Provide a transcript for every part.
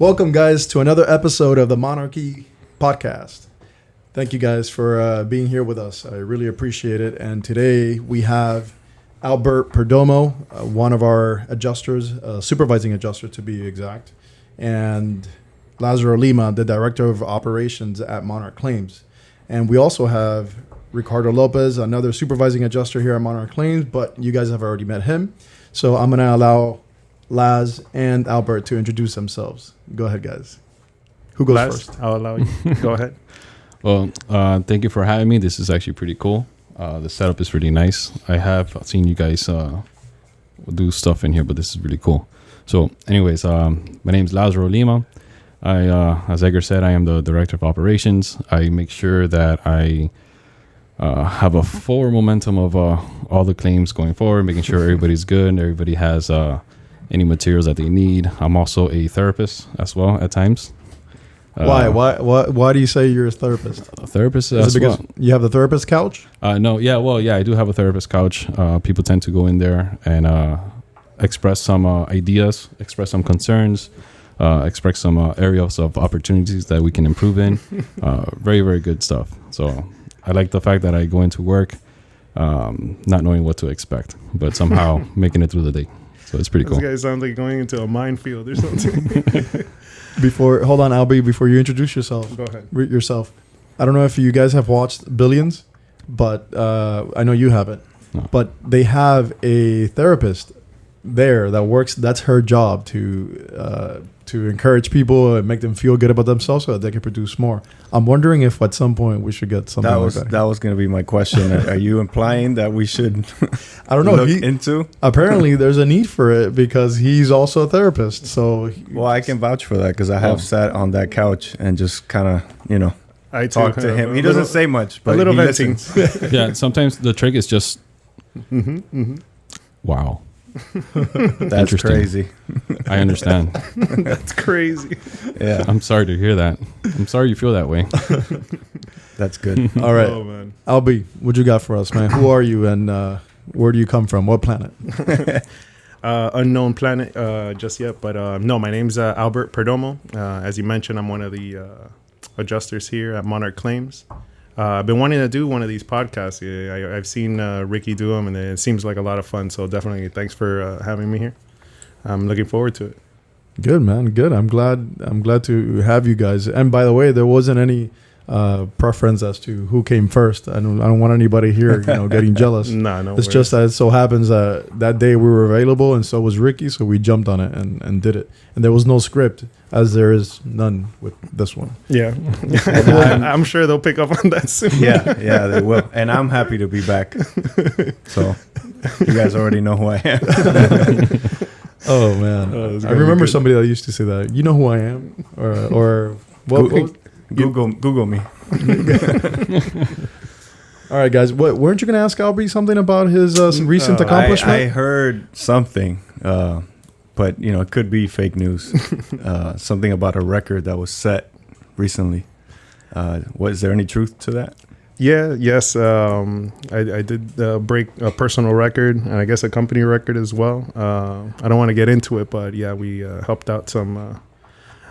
Welcome, guys, to another episode of the Monarchy podcast. Thank you, guys, for being here with us. I really appreciate it. And today we have Albert Perdomo, one of our adjusters, supervising adjuster to be exact, and Lazaro Lima, the director of operations at Monarch Claims. And we also have Ricardo Lopez, another supervising adjuster here at Monarch Claims, but you guys have already met him. So I'm going to allow Laz and Albert to introduce themselves. Go ahead, guys. Who goes first? I'll allow you. Go ahead. Well, thank you for having me. This is actually pretty cool. The setup is really nice. I have seen you guys do stuff in here, but this is really cool. So anyways, my name is Lazaro Lima. As Edgar said, I am the director of operations. I make sure that I have a forward momentum of all the claims going forward, making sure everybody's good and everybody has any materials that they need. I'm also a therapist as well at times. Why? Why do you say you're a therapist? A therapist Is it because you have the therapist couch? No. Yeah, I do have a therapist couch. People tend to go in there and express some ideas, express some concerns, express some areas of opportunities that we can improve in. Very, very good stuff. So I like the fact that I go into work not knowing what to expect, but somehow making it through the day. So it's pretty cool. This guy sounds like going into a minefield or something. Hold on, Albie, before you introduce yourself. Go ahead. Yourself. I don't know if you guys have watched Billions, but I know you haven't. No. But they have a therapist there that works. That's her job to encourage people and make them feel good about themselves so that they can produce more. I'm wondering if at some point we should get something like that. That was going to be my question. Are you implying that we should I don't know. look into? Apparently, there's a need for it because he's also a therapist. So, Well, I can vouch for that because I have sat on that couch and just kind of, I talk to him. He doesn't say much, but a little he venting. listens. Yeah, sometimes the trick is just, wow. That's crazy. I understand. That's crazy. Yeah, I'm sorry to hear that. I'm sorry you feel that way. that's good. all right. Oh, man. Albie, what you got for us, man? Who are you and where do you come from? What planet? Unknown planet just yet. But no, my name's Albert Perdomo. As you mentioned, I'm one of the adjusters here at Monarch Claims. I've been wanting to do one of these podcasts. I've seen Ricky do them, and it seems like a lot of fun. So definitely thanks for having me here. I'm looking forward to it. Good, man. Good. I'm glad to have you guys. And by the way, there wasn't any preference as to who came first. I don't want anybody here, getting jealous. No It's worries. just that it so happens that day we were available, and so was Ricky. So we jumped on it and did it. And there was no script, as there is none with this one. Yeah. I'm sure they'll pick up on that soon. Yeah, they will. And I'm happy to be back. So you guys already know who I am. Oh man, I remember somebody that used to say that. You know who I am, or what? Google me. All right, guys. Weren't you going to ask Albie something about his recent accomplishment? I heard something, but it could be fake news. Something about a record that was set recently. Was there any truth to that? Yes. I did break a personal record and I guess a company record as well. I don't want to get into it, but yeah, we helped out some.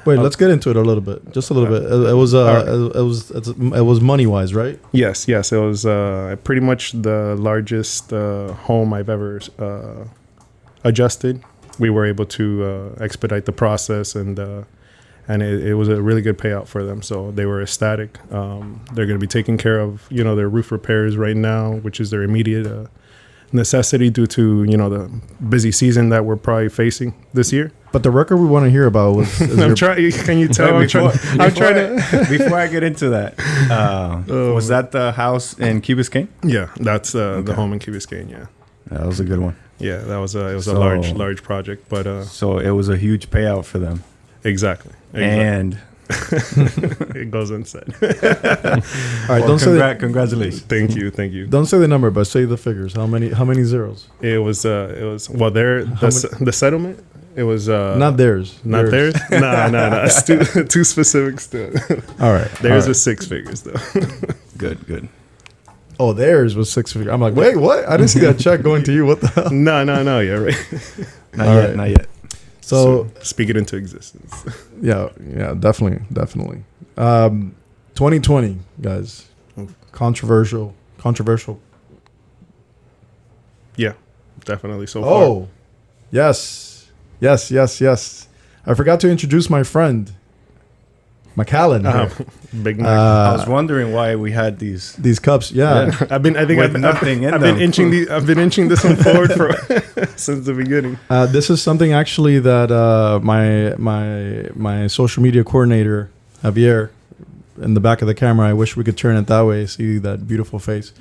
Wait, let's get into it a little bit, just a little bit. It was money wise, right? Yes. It was pretty much the largest home I've ever adjusted. We were able to expedite the process, and it was a really good payout for them. So they were ecstatic. They're going to be taking care of their roof repairs right now, which is their immediate necessity due to the busy season that we're probably facing this year. But the record we want to hear about was. I'm trying. Can you tell? I'm trying to. Before I get into that, was that the house in Key Biscayne? Yeah, that's the home in Key Biscayne. Yeah, that was a good one. Yeah, that was a large project, but so it was a huge payout for them. Exactly. And it goes unsaid. All right, don't congratulations. Thank you. Don't say the number, but say the figures. How many zeros? It was the settlement. It was not theirs. Not theirs. No. It's too specific still. All right. Theirs was 6 figures though. Good. Oh, theirs was 6 figures. I'm like, wait, what? I didn't see that check going to you. What the hell? No. Yeah, right. Not yet. So speak it into existence. yeah, definitely. 2020, guys, controversial. Yeah, definitely. So far. Oh, yes. I forgot to introduce my friend, McAllen. Here. Big Mac. I was wondering why we had these. These cups, yeah. I've been inching this one forward for since the beginning. This is something actually that my social media coordinator Javier, in the back of the camera. I wish we could turn it that way. See that beautiful face.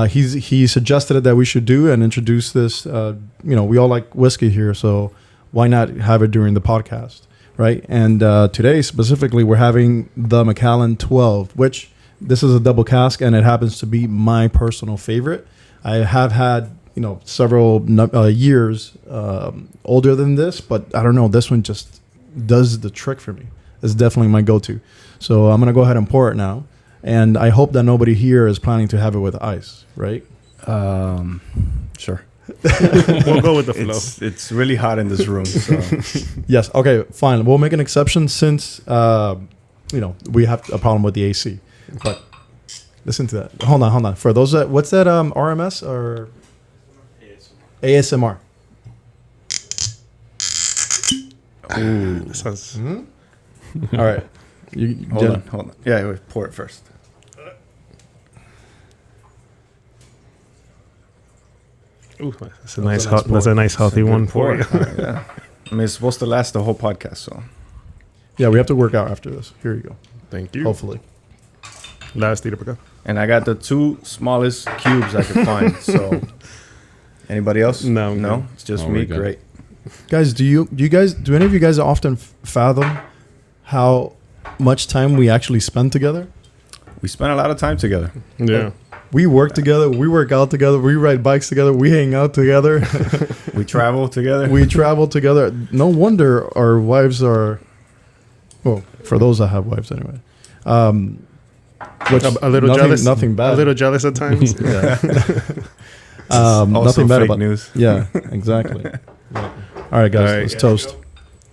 He suggested that we should do and introduce this. We all like whiskey here, so why not have it during the podcast, right? And today specifically, we're having the McAllen 12, which this is a double cask, and it happens to be my personal favorite. I have had several years older than this, but I don't know. This one just does the trick for me. It's definitely my go-to. So I'm gonna go ahead and pour it now. And I hope that nobody here is planning to have it with ice, right? Sure. We'll go with the flow. It's really hot in this room. So. Yes. Okay. Fine. We'll make an exception since we have a problem with the AC. But listen to that. Hold on. For those that, what's that? RMS or ASMR? Ooh, this sounds. All right. Hold on. Yeah, wait, pour it first. Ooh, that's a nice healthy one for you. Yeah. I mean, it's supposed to last the whole podcast, so. Yeah, we have to work out after this. Here you go. Thank you. Hopefully. Last tira para acá. And I got the 2 smallest cubes I could find. So, anybody else? No, it's just me. Great, guys. Do any of you guys often fathom how much time we actually spend together? We spend a lot of time together. Yeah. We work together. We work out together. We ride bikes together. We hang out together. We travel together. We travel together. No wonder our wives are, well, for those that have wives anyway. Which a little jealous. Nothing bad. A little jealous at times. Yeah. Also nothing bad fake about news. Yeah, exactly. Yeah. All right, guys. Let's toast.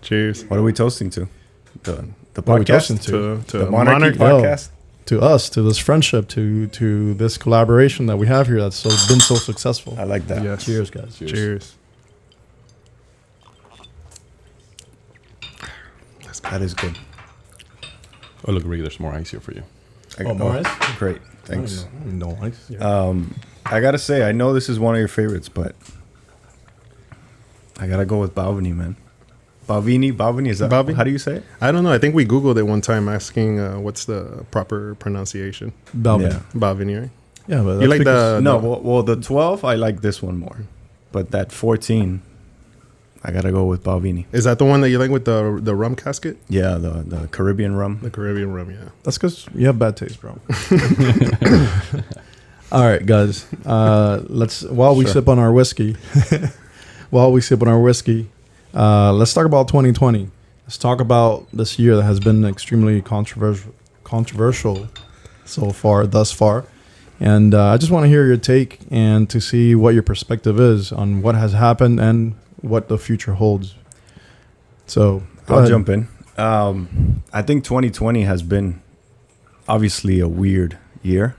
Cheers. What are we toasting to? The What are we podcast? toasting To the Monarchy podcast? To us, to this friendship, to this collaboration that we have here that's been so successful. I like that. Yes. Cheers, guys. Cheers. That is good. Oh, look, Ricky, there's more ice here for you. More ice? Great. Thanks. No ice. Yeah. I got to say, I know this is one of your favorites, but I got to go with Balvenie, man. Balvenie, is that Balvenie? How do you say it? I don't know. I think we Googled it one time asking what's the proper pronunciation. Balvenie. Yeah. Balvenie, right? Yeah, but You like the... No, well, the 12, I like this one more. But that 14, I got to go with Balvenie. Is that the one that you like with the rum casket? Yeah, the Caribbean rum. The Caribbean rum, yeah. That's because you have bad taste, bro. All right, guys. While we sip on our whiskey, let's talk about 2020. Let's talk about this year that has been extremely controversial thus far. And I just want to hear your take and to see what your perspective is on what has happened and what the future holds. So I'll jump in. I think 2020 has been obviously a weird year.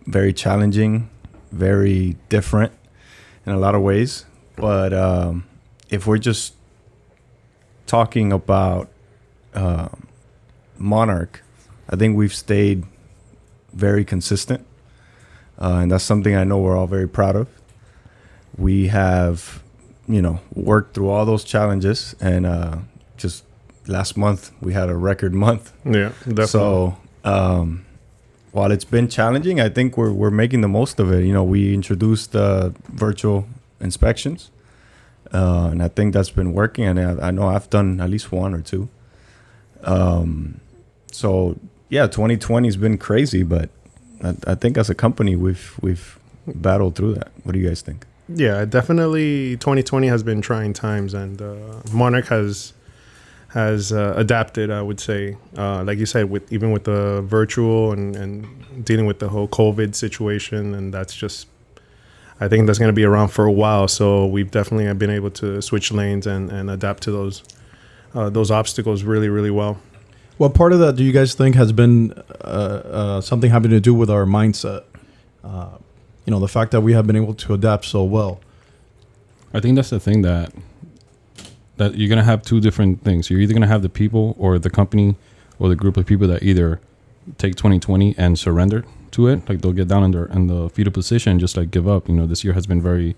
Very challenging, very different in a lot of ways. But if we're just talking about Monarch, I think we've stayed very consistent. And that's something I know we're all very proud of. We have, worked through all those challenges. And just last month, we had a record month. Yeah, definitely. So while it's been challenging, I think we're making the most of it. We introduced virtual inspections. And I think that's been working, and I know I've done at least one or two. So yeah, 2020 has been crazy, but I think as a company we've battled through that. What do you guys think? Yeah, definitely 2020 has been trying times, and Monarch has adapted, I would say. Like you said, with the virtual and dealing with the whole COVID situation, and that's just, I think that's going to be around for a while. So we've definitely been able to switch lanes and adapt to those obstacles really, really well. What part of that do you guys think has been something having to do with our mindset? The fact that we have been able to adapt so well. I think that's the thing that you're going to have two different things. You're either going to have the people or the company or the group of people that either take 2020 and surrender to it. Like they'll get down in the fetal position and just like give up. This year has been very,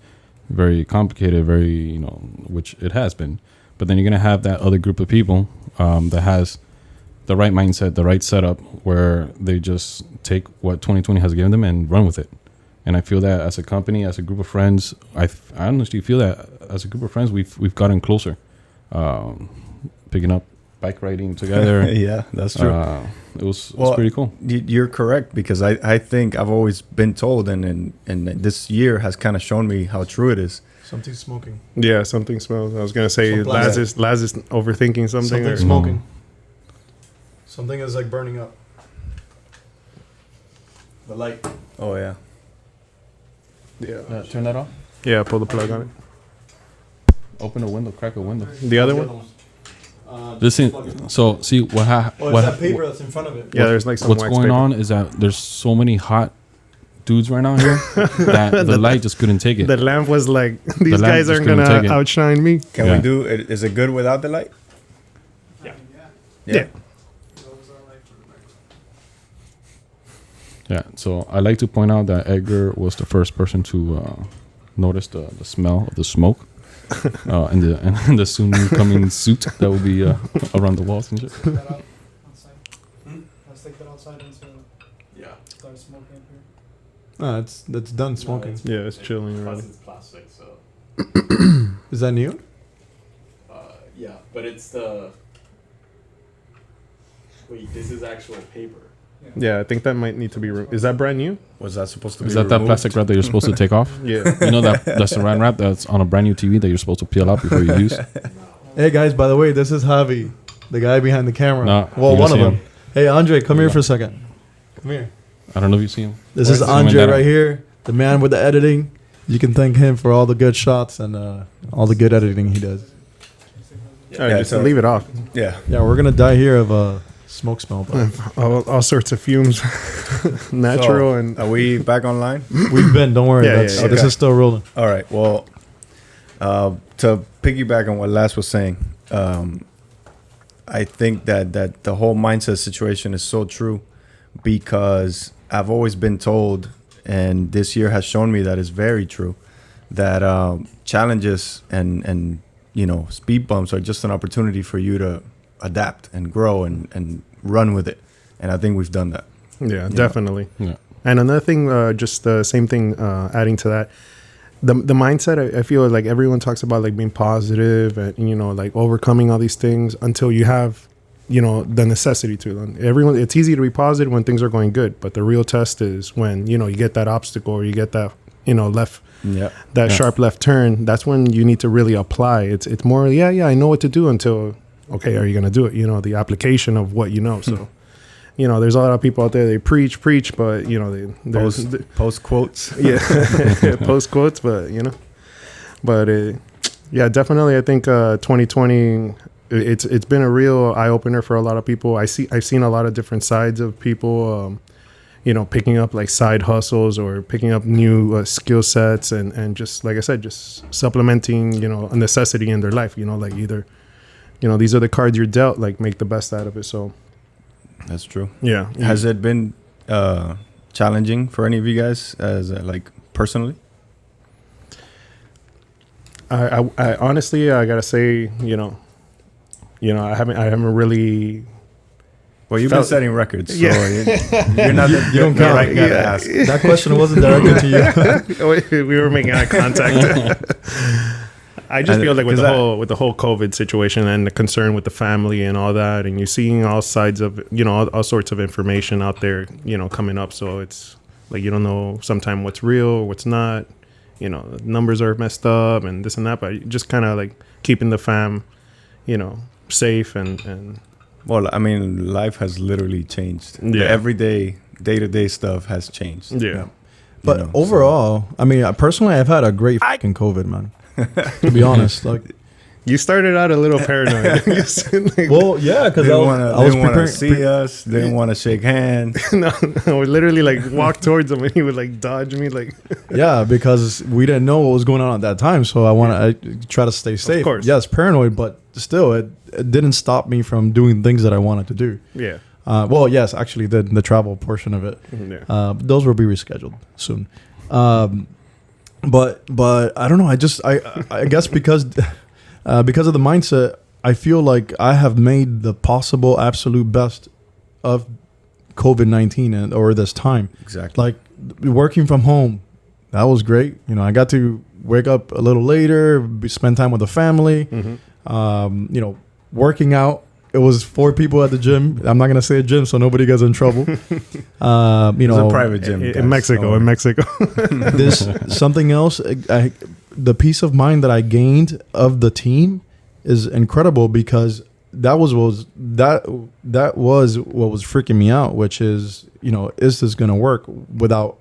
very complicated, very, which it has been. But then you're going to have that other group of people that has the right mindset, the right setup, where they just take what 2020 has given them and run with it. And I feel that as a company, as a group of friends, I honestly feel that as a group of friends, we've gotten closer, picking up bike riding together. Yeah, that's true. It was pretty cool. You're correct, because I think I've always been told, and this year has kind of shown me how true it is. Something's smoking. Yeah, something smells. I was gonna say Laz is overthinking something. Something's smoking. Something is like burning up. The light. Oh yeah. Yeah. Turn that off. Yeah, pull the plug on it. Open a window, crack a window. The other one? Listen, so see what that paper that's in front of it. Yeah, there's like some what's wax going paper. on is that there's so many hot dudes right now here that the light just couldn't take it. The lamp was like, these lamp guys just aren't couldn't gonna take it. outshine me. Can Yeah. we do it? Is it good without the light? Yeah. Yeah, so I like to point out that Edgar was the first person to notice the smell of the smoke and the soon coming suit that will be around the walls and shit. Take that out outside. Let's take that outside and start smoking up here. That's done smoking. Yeah, it's chilling already. It's plastic, so Is that new? yeah. But it's the wait. This is actual paper. Yeah, I think that might need to be. Is that brand new? Was that supposed to be Is that removed? plastic wrap that you're supposed to take off? Yeah. You know that saran wrap that's on a brand new TV that you're supposed to peel out before you use? Hey guys, by the way, this is Javi, the guy behind the camera. No, well, you one don't of see them. him. Hey, Andre, come here for a second. Come here. I don't know if you see him. This Where's is the Andre Mandela? right here, the man with the editing. You can thank him for all the good shots and all the good editing he does. All right, just so- leave it off. Yeah. Yeah, we're gonna die here of smoke smell. But All sorts of fumes, natural So, and. Are we back online? we've been. Don't worry. Yeah, This yeah. is still rolling. All right. Well, to piggyback on what Laz was saying, I think that the whole mindset situation is so true, because I've always been told, and this year has shown me that it's very true, that challenges and speed bumps are just an opportunity for you to adapt and grow and run with it. And I think we've done that. Yeah, definitely. Yeah. And another thing, just the same thing, adding to that, the mindset. I feel like everyone talks about like being positive and like overcoming all these things until you have the necessity to. And it's easy to be positive when things are going good, but the real test is when you get that obstacle or you get that left. Yeah. That sharp left turn. That's when you need to really apply. It's more I know what to do until okay, are you going to do it? The application of what you know. So. There's a lot of people out there. They preach, but they Post quotes. yeah, post quotes, but yeah, definitely. I think 2020, it's been a real eye opener for a lot of people. I've seen a lot of different sides of people, picking up like side hustles or picking up new skill sets and just like I said, just supplementing a necessity in their life. Like either these are the cards you're dealt. Like make the best out of it. So. That's true. Yeah. Has it been challenging for any of you guys as like personally? I honestly, I gotta say, I haven't really. Well, you've been setting records, so Yeah. you're not. You don't count. Right guy to ask. That question wasn't directed to you. We were making eye contact. I just And- feel like with 'cause the whole COVID situation and the concern with the family and all that, and you're seeing all sides of all sorts of information out there, coming up. So it's like you don't know sometimes what's real, what's not. Numbers are messed up and this and that, but just kind of like keeping the fam, safe and. Well, I mean, life has literally changed. Yeah. The everyday, day-to-day stuff has changed. Yeah. But you know, overall, I mean, personally, I've had a great fucking COVID, man. To be honest, like, You started out a little paranoid. You said, like, well, yeah, because they I was didn't want to preparing. see us. They didn't want to shake hands. no, I would literally like walk towards him and he would like dodge me. Like, Yeah, because we didn't know what was going on at that time, so I try to stay safe. course. Yes, paranoid, but still, it didn't stop me from doing things that I wanted to do. yeah. Well, yes, actually, the travel portion of it. Yeah. Those will be rescheduled soon. But I don't know. I guess because of the mindset, I feel like I have made the possible absolute best of COVID-19 or this time. Exactly. Like working from home, that was great. You know, I got to wake up a little later, spend time with the family. You know, working out. It was 4 people at the gym. I'm not gonna say a gym so nobody gets in trouble. You It's know, a private gym In guys, Mexico. so- In Mexico. this something else. The peace of mind that I gained of the team is incredible because that was what was freaking me out, which is, you know, is this gonna work without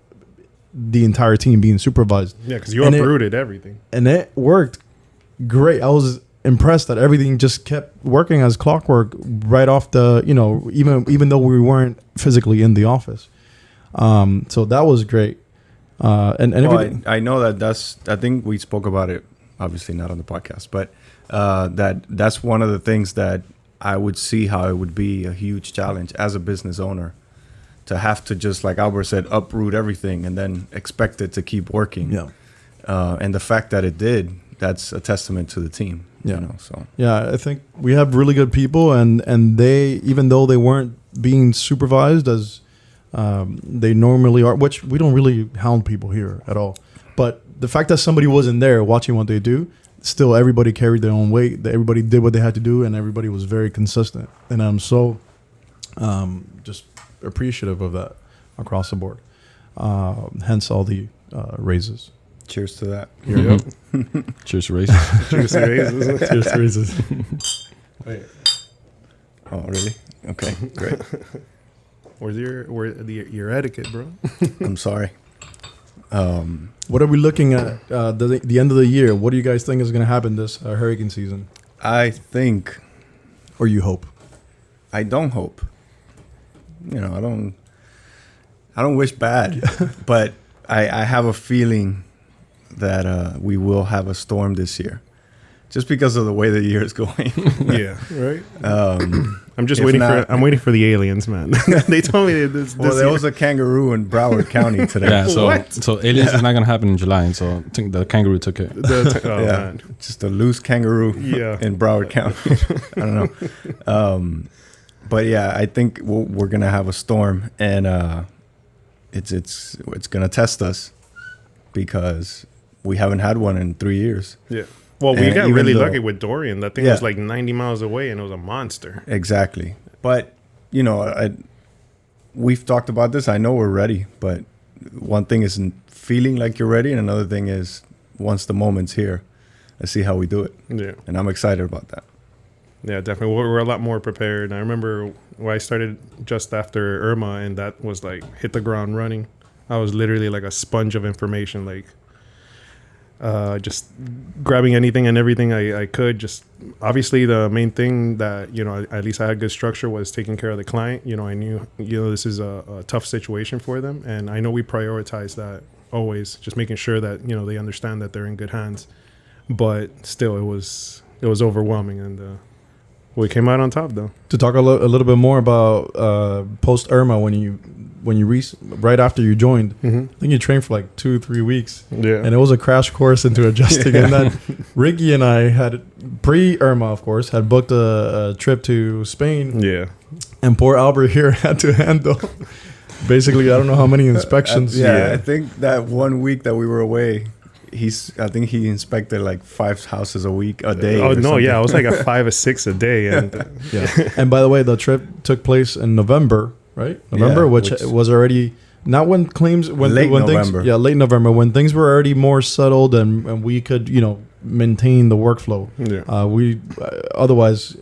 the entire team being supervised? Yeah, because you And uprooted everything. And it worked great. I was impressed that everything just kept working as clockwork right off the, you know, even though we weren't physically in the office. So that was great. And everything. I know I think we spoke about it, obviously not on the podcast, but that's one of the things that I would see how it would be a huge challenge as a business owner to have to just, like Albert said, uproot everything and then expect it to keep working. Yeah. And the fact that it did, that's a testament to the team. Yeah. You know, so Yeah, I think we have really good people, and they, even though they weren't being supervised as they normally are, which we don't really hound people here at all, but the fact that somebody wasn't there watching what they do, still everybody carried their own weight. Everybody did what they had to do, and everybody was very consistent. And I'm so just appreciative of that across the board. Hence all the raises. cheers to that. Yep. Cheers to raises. Cheers to raises. Cheers to raises. Wait. Oh, really? Okay, great. Where's your etiquette, bro? I'm sorry. What are we looking at the end of the year? What do you guys think is going to happen this hurricane season? I think, Or you hope? I don't hope. You know, I don't wish bad, but I have a feeling that we will have a storm this year, just because of the way the year is going. Yeah, right. I'm just If waiting not- I'm waiting for the aliens, man. They told me this. Well, there year. was a kangaroo in Broward County today. Yeah, so What? so aliens is not gonna happen in July, and so I think the kangaroo took it. Oh, yeah, man. just a loose kangaroo Yeah. in Broward County. I don't know, but yeah, I think we're gonna have a storm, and it's gonna test us because we haven't had one in 3 years. Yeah. Well, we And got even really though- lucky with Dorian. That thing Yeah. was like 90 miles away, and it was a monster. Exactly. But, you know, we've talked about this. I know we're ready, but one thing is feeling like you're ready, and another thing is once the moment's here, let's see how we do it. Yeah. And I'm excited about that. Yeah, definitely. We're a lot more prepared. I remember when I started just after Irma, and that was like hit the ground running. I was literally like a sponge of information, like just grabbing anything and everything I could. Just obviously the main thing that, you know, at least I had good structure was taking care of the client. You know, I knew, you know, this is a tough situation for them, and I know we prioritize that always, just making sure that, you know, they understand that they're in good hands. But still, it was overwhelming, and we came out on top though. To talk a little bit more about post Irma, when you right after you joined, I think you trained for like 2-3 weeks. Yeah. And it was a crash course into adjusting. And then Ricky and I had, pre-Irma, of course, had booked a trip to Spain. Yeah. And poor Albert here had to handle, basically, I don't know how many inspections. I think that 1 week that we were away, I think he inspected like 5 houses a day. Oh or no, something. yeah, I was like a 5 or 6 a day, and Yeah. And by the way, the trip took place in November, right? November, Yeah, which which- was already not when claims when Late when November. things late November, when things were already more settled and we could, you know, maintain the workflow. yeah, We otherwise,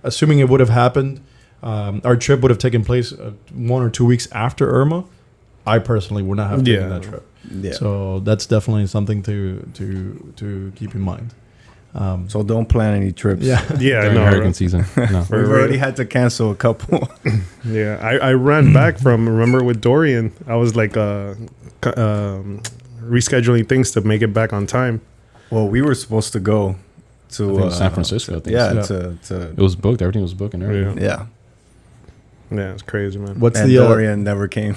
assuming it would have happened, our trip would have taken place 1 or 2 weeks after Irma. I personally would not have taken that trip. Yeah. So that's definitely something to keep in mind. So don't plan any trips. Yeah. Yeah, During no, hurricane season. No. We've already had to cancel a couple. yeah. I ran back from, remember with Dorian, I was like rescheduling things to make it back on time. Well, we were supposed to go to I think San Francisco. I think Yeah, so. to It was booked. Everything was booked and everything. Yeah. yeah. Yeah, it's crazy, man. What's And the Dorian never came.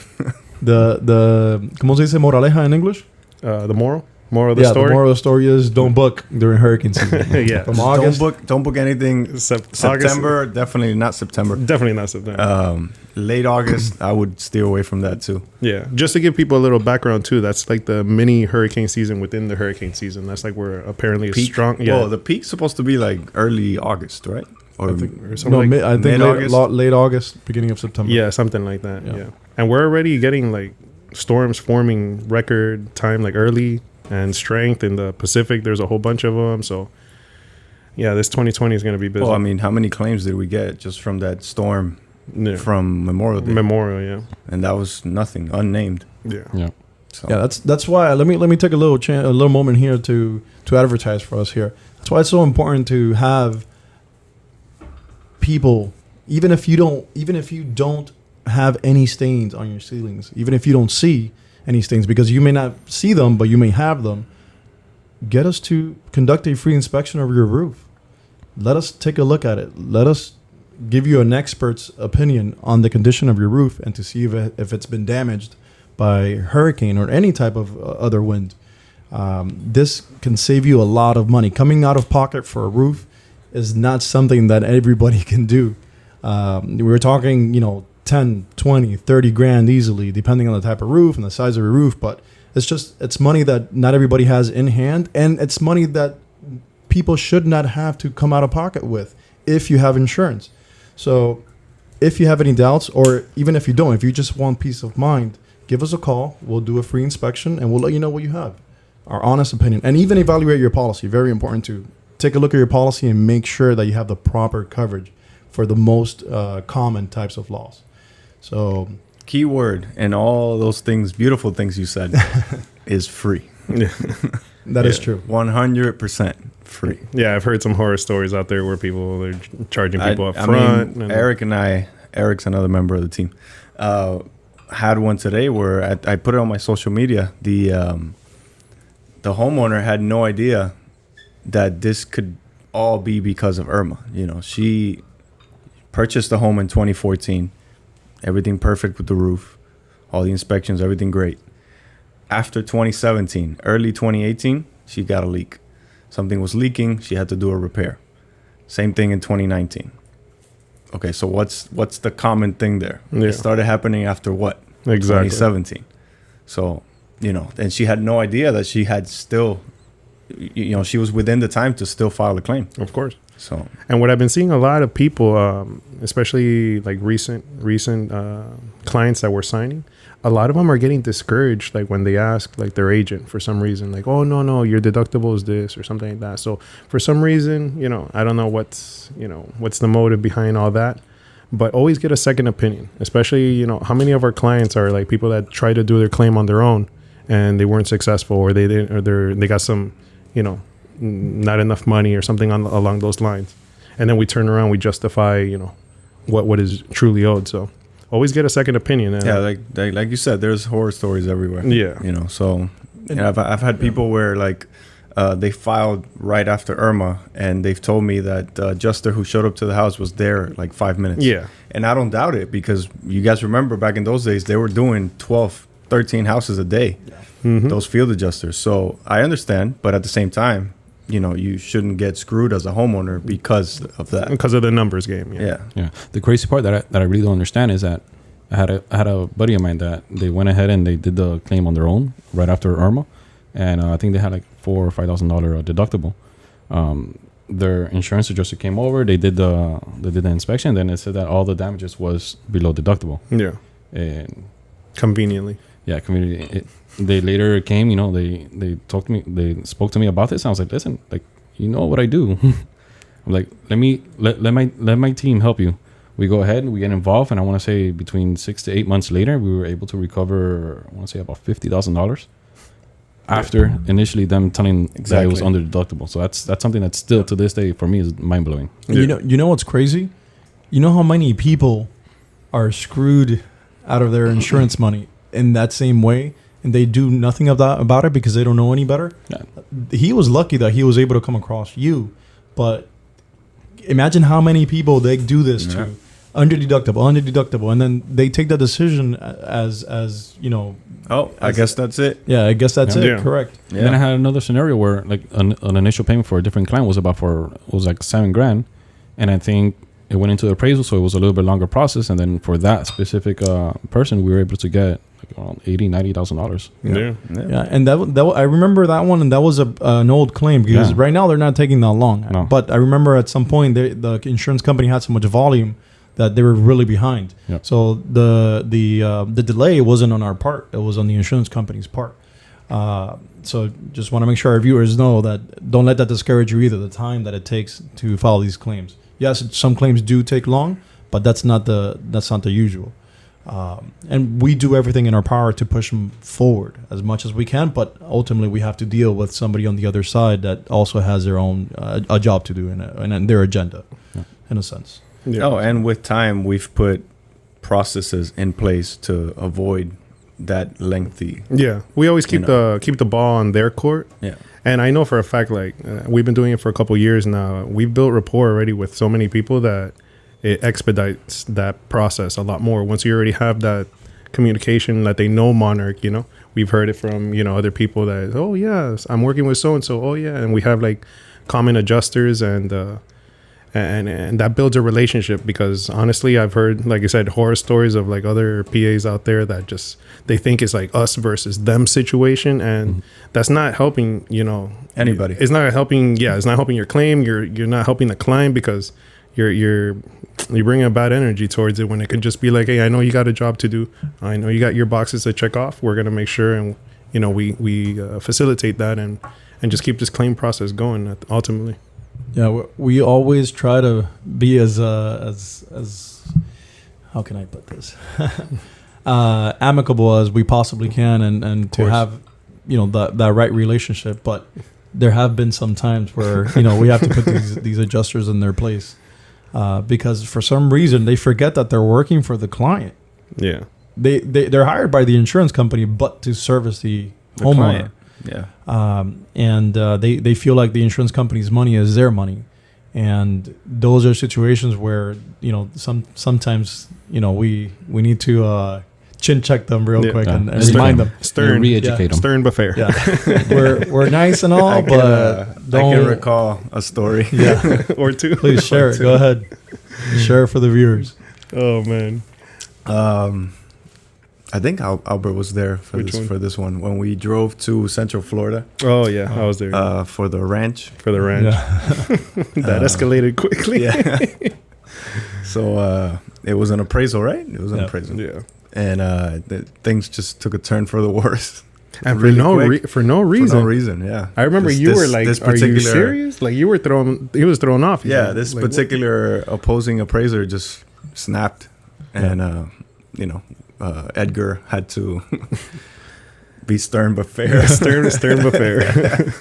¿Cómo se dice moraleja in English? The moral of the Yeah, story. the moral of the story is don't book during hurricane season. Yeah. From August. Don't book anything. September, definitely not September. Definitely not September. Late August, I would steer away from that too. Yeah, just to give people a little background too, that's like the mini hurricane season within the hurricane season. That's like where apparently it's Peak. strong. Yeah, Well, the peak's supposed to be like early August, right? Or or something No, like, I think mid-August? late August, beginning of September. yeah, something like that. Yeah. Yeah. And we're already getting like storms forming record time, like early and strength in the Pacific. There's a whole bunch of them. So yeah, this 2020 is going to be busy. well, I mean, how many claims did we get just from that storm Yeah. from Memorial Day? Memorial, yeah, And that was nothing, unnamed. yeah, Yeah. So Yeah, that's why. Let me take a little moment here to advertise for us here. That's why it's so important to have people, even if you don't have any stains on your ceilings, even if you don't see any stains, because you may not see them, but you may have them. Get us to conduct a free inspection of your roof. Let us take a look at it. Let us give you an expert's opinion on the condition of your roof and to see if it's been damaged by hurricane or any type of other wind. This can save you a lot of money. Coming out of pocket for a roof is not something that everybody can do. We're talking, 10, 20, 30 grand easily, depending on the type of roof and the size of your roof. But it's money that not everybody has in hand. And it's money that people should not have to come out of pocket with if you have insurance. So if you have any doubts, or even if you don't, if you just want peace of mind, give us a call. We'll do a free inspection and we'll let you know what you have. Our honest opinion. And even evaluate your policy. Very important to take a look at your policy and make sure that you have the proper coverage for the most common types of loss. So key word and all those things, beautiful things you said, is free. that is true. 100% free. yeah. I've heard some horror stories out there where people are charging people up front. I mean, Eric's another member of the team, had one today where I put it on my social media. The homeowner had no idea that this could all be because of Irma. She purchased the home in 2014. Everything perfect with the roof, all the inspections, everything great. After 2017, early 2018, she got a leak. Something was leaking. She had to do a repair. Same thing in 2019. Okay, so what's the common thing there? Yeah. It started happening after what? Exactly. 2017. So, and she had no idea that she had still, she was within the time to still file a claim. Of course. So, And what I've been seeing a lot of people, especially like recent clients that we're signing, a lot of them are getting discouraged, like when they ask like their agent for some reason, like, oh no, your deductible is this or something like that. So for some reason, I don't know what's the motive behind all that, but always get a second opinion. Especially, how many of our clients are like people that try to do their claim on their own and they weren't successful, or they didn't, or they got some, not enough money or something along those lines, and then we turn around, we justify what is truly owed. So always get a second opinion. yeah, like you said, there's horror stories everywhere. Yeah. So I've had people where like they filed right after Irma, and they've told me that adjuster who showed up to the house was there like 5 minutes. Yeah. And I don't doubt it, because you guys remember back in those days they were doing 12, 13 houses a day. Mm-hmm. Those field adjusters. So I understand, but at the same time, you shouldn't get screwed as a homeowner because of that. Because of the numbers game. Yeah. Yeah. The crazy part that I really don't understand is that I had a buddy of mine that they went ahead and they did the claim on their own right after Irma, and I think they had like $4,000 or $5,000 deductible. Their insurance adjuster came over. They did the inspection. And then it said that all the damages was below deductible. Yeah. And conveniently. yeah, community. They later came. They talked to me. They spoke to me about this. And I was like, listen, like, what I do. I'm like, let my team help you. We go ahead and we get involved, and I want to say between 6 to 8 months later, we were able to recover, I want to say about $50,000 after initially them telling that it was Exactly. under deductible. So that's something that still to this day for me is mind blowing. And you know what's crazy? You know how many people are screwed out of their insurance money in that same way, and they do nothing about it because they don't know any better. Yeah. He was lucky that he was able to come across you, but imagine how many people they do this to, under deductible, and then they take the decision as you know. Oh, I guess that's it. Yeah, I guess that's it. Yeah. Correct. And then I had another scenario where like an initial payment for a different client was like $7,000, and I think it went into the appraisal, so it was a little bit longer process. And then for that specific person, we were able to get like around $80,000-$90,000. Yeah, and that I remember that one, and that was an old claim because right now they're not taking that long. No. But I remember at some point the insurance company had so much volume that they were really behind. Yeah. So the delay wasn't on our part; it was on the insurance company's part. So just want to make sure our viewers know that don't let that discourage you either. The time that it takes to file these claims. Yes, some claims do take long, but that's not the usual. And we do everything in our power to push them forward as much as we can. But ultimately, we have to deal with somebody on the other side that also has their own a job to do and their agenda, in a sense. Yeah. Oh, and with time, we've put processes in place to avoid that lengthy. Yeah, we always keep the ball on their court. Yeah. And I know for a fact, like we've been doing it for a couple of years now. We've built rapport already with so many people that it expedites that process a lot more. Once you already have that communication that they know Monarch, you know, we've heard it from, you know, other people that, oh yes, I'm working with so and so. Oh yeah, and we have like common adjusters and that builds a relationship because honestly, I've heard, like I said, horror stories of like other PAs out there that just they think it's like us versus them situation, and that's not helping, you know, Anybody. It's not helping. Yeah, it's not helping your claim. You're not helping the client because you're bringing a bad energy towards it when it could just be like, hey, I know you got a job to do. I know you got your boxes to check off. We're gonna make sure, and you know, we facilitate that and just keep this claim process going ultimately. Yeah, we always try to be as how can I put this amicable as we possibly can, and to have, you know, that right relationship. But there have been some times where, you know, we have to put these adjusters in their place because for some reason they forget that they're working for the client. Yeah, they're hired by the insurance company, but to service the homeowner. Client. Yeah. And they feel like the insurance company's money is their money, and those are situations where, you know, sometimes, you know, we need to chin check them real quick and remind them, stern, re-educate them. stern but fair. yeah, we're nice and all, but I don't can recall a story. Yeah, or two. please share it. Go ahead, share it for the viewers. Oh man. I think Albert was there for this one when we drove to Central Florida Oh yeah, I was there for the ranch. for the ranch. Yeah. That escalated quickly. Yeah. So it was an appraisal, right? It was an appraisal. Yeah. And things just took a turn for the worse. And Really for no quick. for no For reason. no reason, yeah. I remember This- you this- were like, this "Are you particular- serious?" Like you were thrown. He was thrown off. Yeah, Like, this what? particular opposing appraiser just snapped, and you know, Edgar had to be stern but fair. stern but fair.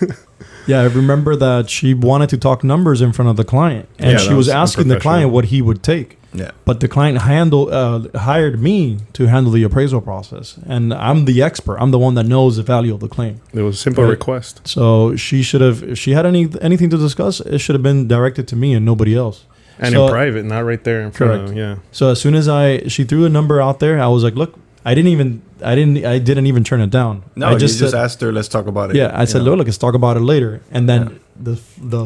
Yeah, I remember that she wanted to talk numbers in front of the client, and Yeah, she that was was asking the client unprofessional. what he would take. Yeah. But the client hired me to handle the appraisal process, and I'm the expert. I'm the one that knows the value of the claim. It was a simple Right. request. So she should have, if she had anything to discuss, it should have been directed to me and nobody else. And So- in private, not right there in front Correct. of yeah. So as soon as she threw a number out there, I was like, look, I didn't even turn it down. No, I you just said, asked her, let's talk about it. yeah, I said, You know? look, let's talk about it later. And then the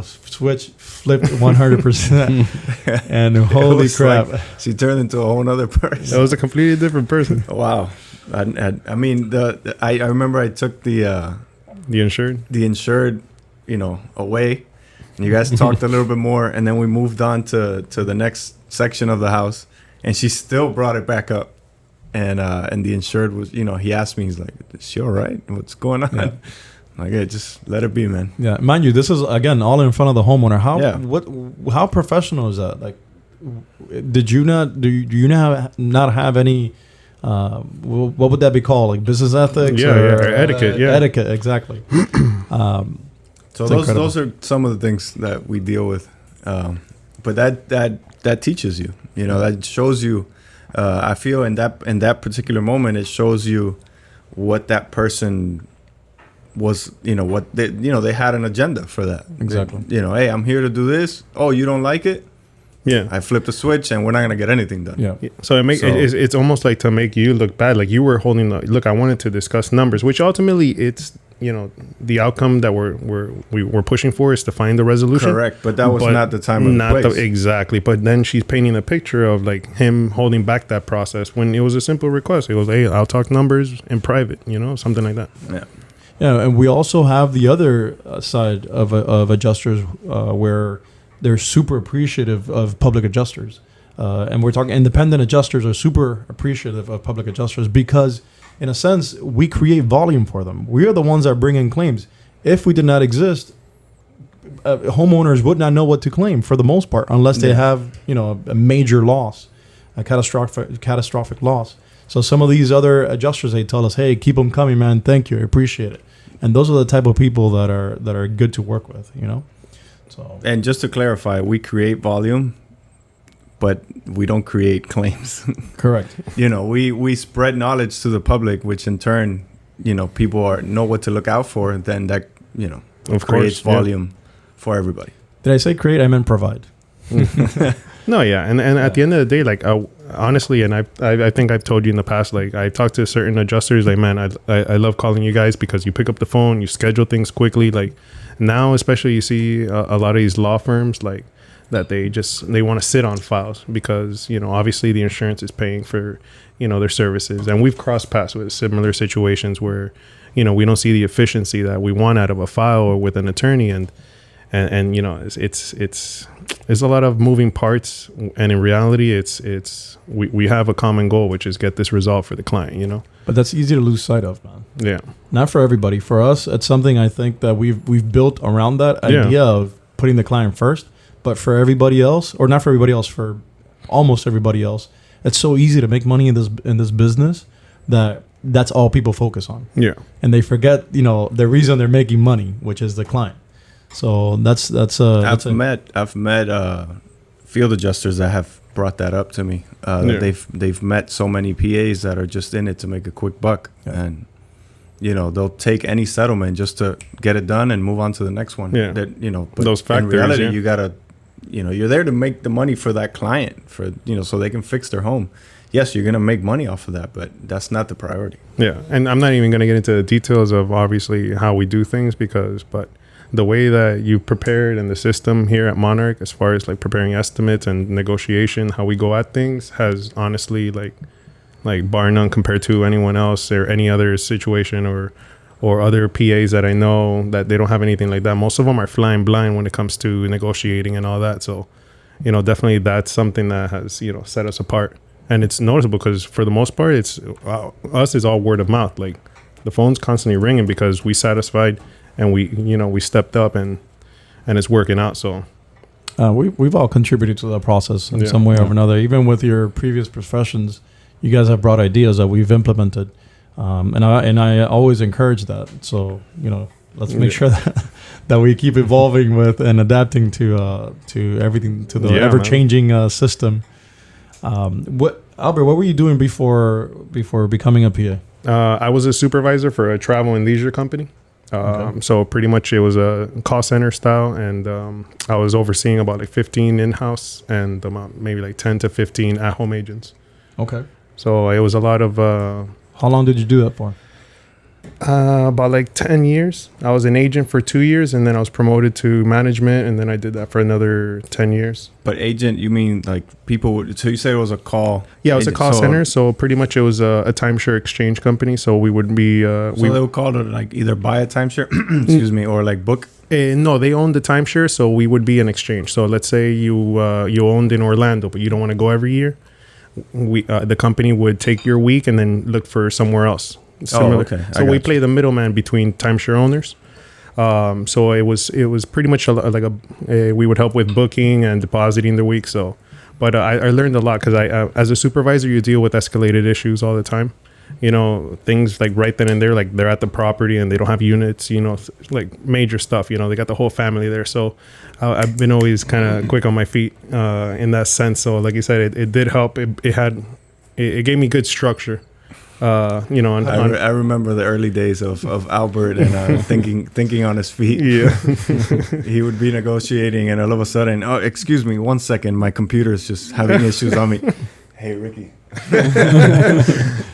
switch flipped 100%. And holy was crap. like- She turned into a whole other person. That was a completely different person. Wow. I mean, I remember I took the The insured. you know, away, and you guys talked a little bit more, and then we moved on to the next section of the house, and she still brought it back up, and the insured was, you know, he asked me, he's like, is she all right? What's going on? Yeah. I'm like, hey, just let it be, man. Yeah, mind you, this is again all in front of the homeowner. How professional is that? Like, do you not have any what would that be called? Like business ethics? Yeah, or, etiquette. Yeah, etiquette. Exactly. So It's those are some of the things that we deal with, but that teaches you. That shows you. I feel in that particular moment, it shows you what that person was. What they had an agenda for that. Exactly. Hey, I'm here to do this. Oh, you don't like it? yeah. I flipped the switch, and we're not gonna get anything done. Yeah. So it's almost like to make you look bad. Like you were holding look. I wanted to discuss numbers, which ultimately it's the outcome that we're pushing for is to find the resolution. Correct, but that was not the time or the place. Exactly. But then she's painting a picture of like him holding back that process when it was a simple request. It was, hey, I'll talk numbers in private, something like that. Yeah. Yeah, and we also have the other side of adjusters where they're super appreciative of public adjusters. And we're talking independent adjusters are super appreciative of public adjusters because, in a sense, we create volume for them. We are the ones that bring in claims. If we did not exist, homeowners would not know what to claim for the most part unless they have, a major loss, a catastrophic loss. So some of these other adjusters, they tell us, hey, keep them coming, man. Thank you. I appreciate it. And those are the type of people that are good to work with, So, and just to clarify, we create volume, but we don't create claims. correct. We spread knowledge to the public, which in turn, people know what to look out for, and then that, Of creates course, yeah. volume for everybody. Did I say create? I meant provide. No, yeah, and at the end of the day, like honestly, and I think I've told you in the past, like I talked to certain adjusters, like man, I love calling you guys because you pick up the phone, you schedule things quickly. Like now, especially you see a lot of these law firms like that they want to sit on files because obviously the insurance is paying for their services, and we've crossed paths with similar situations where we don't see the efficiency that we want out of a file or with an attorney, and it's a lot of moving parts, and in reality we have a common goal, which is get this resolved for the client. But that's easy to lose sight of, man. Yeah, Not for everybody. For us, it's something I think that we've built around that idea of putting the client first. But for everybody else, or not for everybody else, for almost everybody else, it's so easy to make money in this business that's all people focus on. yeah, And they forget, the reason they're making money, which is the client. So I've met field adjusters that have brought that up to me. They've met so many PAs that are just in it to make a quick buck, and they'll take any settlement just to get it done and move on to the next one. Yeah, but those factors, in reality, you gotta, you're there to make the money for that client, for so they can fix their home. Yes, you're gonna make money off of that, but that's not the priority. Yeah, and I'm not even gonna get into the details of obviously how we do things but the way that you prepared and the system here at Monarch, as far as like preparing estimates and negotiation, how we go at things, has honestly like bar none compared to anyone else or any other situation or other PAs that I know that they don't have anything like that. Most of them are flying blind when it comes to negotiating and all that. So, definitely that's something that has, set us apart. And it's noticeable because for the most part, it's us is all word of mouth. Like the phone's constantly ringing because we satisfied and we stepped up and it's working out. So we've all contributed to the process in some way or another. Even with your previous professions, you guys have brought ideas that we've implemented, and I always encourage that. So let's make sure that we keep evolving with and adapting to everything, to the ever changing system. Albert, what were you doing before becoming a PA? I was a supervisor for a travel and leisure company. So pretty much it was a call center style, and I was overseeing about like 15 in-house and maybe like 10 to 15 at-home agents. Okay. So it was a lot of... How long did you do that for? About like 10 years. I was an agent for 2 years, and then I was promoted to management, and then I did that for another 10 years. But agent, you mean like people would... So you said it was a call... Yeah, it was a call center. So pretty much it was a timeshare exchange company. So we would be... so they would call it like either buy a timeshare, excuse me, or like book? No, they owned the timeshare, so we would be an exchange. So let's say you owned in Orlando, but you don't want to go every year. The company would take your week and then look for somewhere else. Similar. Oh, okay. So we play the middleman between timeshare owners. So it was pretty much we would help with booking and depositing the week. So, But I learned a lot because as a supervisor, you deal with escalated issues all the time. You know, things like right then and there, like they're at the property and they don't have units, you know, like major stuff, you know, they got the whole family there. So I've been always kind of quick on my feet in that sense. So like you said, it did help. It gave me good structure. You know, I remember the early days of Albert and thinking on his feet. Yeah. He would be negotiating and all of a sudden, oh, excuse me, 1 second, my computer is just having issues on me. Hey, Ricky.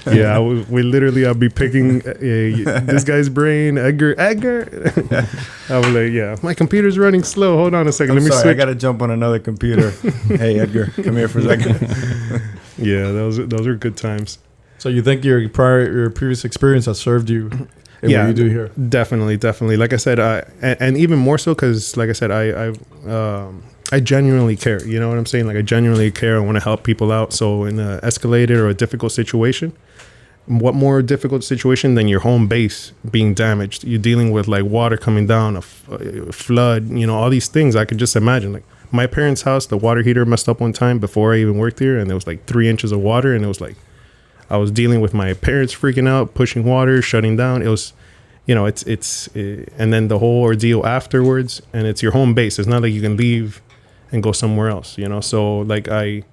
Yeah, I'll be picking this guy's brain, Edgar. I was like, yeah, my computer's running slow. Hold on a second. Let me switch. I got to jump on another computer. Hey, Edgar, come here for a second. Yeah, those are good times. So you think your previous experience has served you in what you do here? Definitely. Like I said, and even more so because, like I said, I genuinely care. You know what I'm saying? Like I genuinely care. I want to help people out. So in an escalated or a difficult situation, what more difficult situation than your home base being damaged? You're dealing with like water coming down, a flood, you know, all these things. I could just imagine. Like my parents' house, the water heater messed up one time before I even worked here, and there was like 3 inches of water, and it was like I was dealing with my parents freaking out, pushing water, shutting down. It was, you know, and then the whole ordeal afterwards, and it's your home base. It's not like you can leave and go somewhere else, you know? So like, I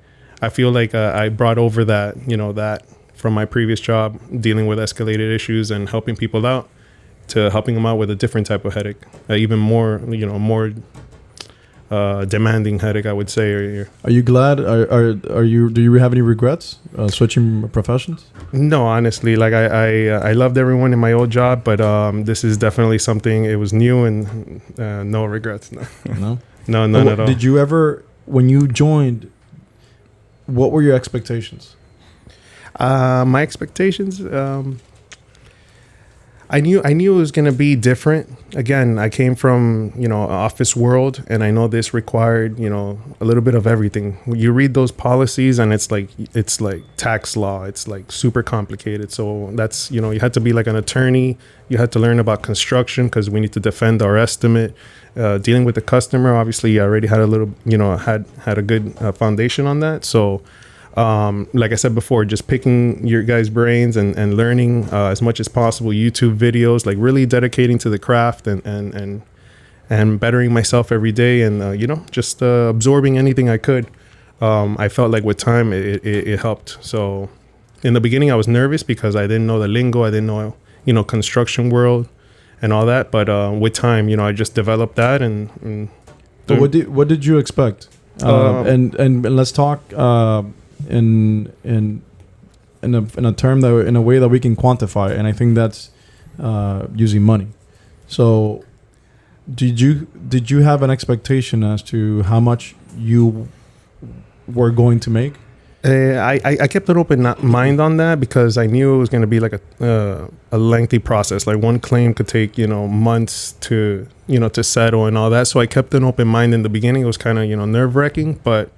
feel like I brought over that, you know, that from my previous job, dealing with escalated issues and helping people out, to helping them out with a different type of headache, even more, you know, more demanding headache, I would say. Are you glad? Are you? Do you have any regrets switching professions? No, honestly, like I loved everyone in my old job, but this is definitely something. It was new and no regrets. No, none at all. Did you ever, when you joined, what were your expectations? My expectations. I knew it was going to be different. Again, I came from, you know, office world, and I know this required, you know, a little bit of everything. You read those policies and it's like tax law. It's like super complicated. So that's, you know, you had to be like an attorney. You had to learn about construction because we need to defend our estimate. Dealing with the customer, obviously I already had a little, you know, had a good foundation on that. So like I said before, just picking your guys' brains and learning as much as possible, YouTube videos, like really dedicating to the craft and bettering myself every day, and you know, just absorbing anything I could. I felt like with time it helped. So in the beginning I was nervous because I didn't know the lingo, I didn't know, you know, construction world and all that, but with time, you know, I just developed that. And But what did you expect? And let's talk in a term that, in a way that we can quantify, and I think that's using money. So did you have an expectation as to how much you were going to make? I kept an open mind on that because I knew it was going to be like a lengthy process. Like one claim could take, you know, months to, you know, to settle and all that. So I kept an open mind in the beginning. It was kind of, you know, nerve wracking, but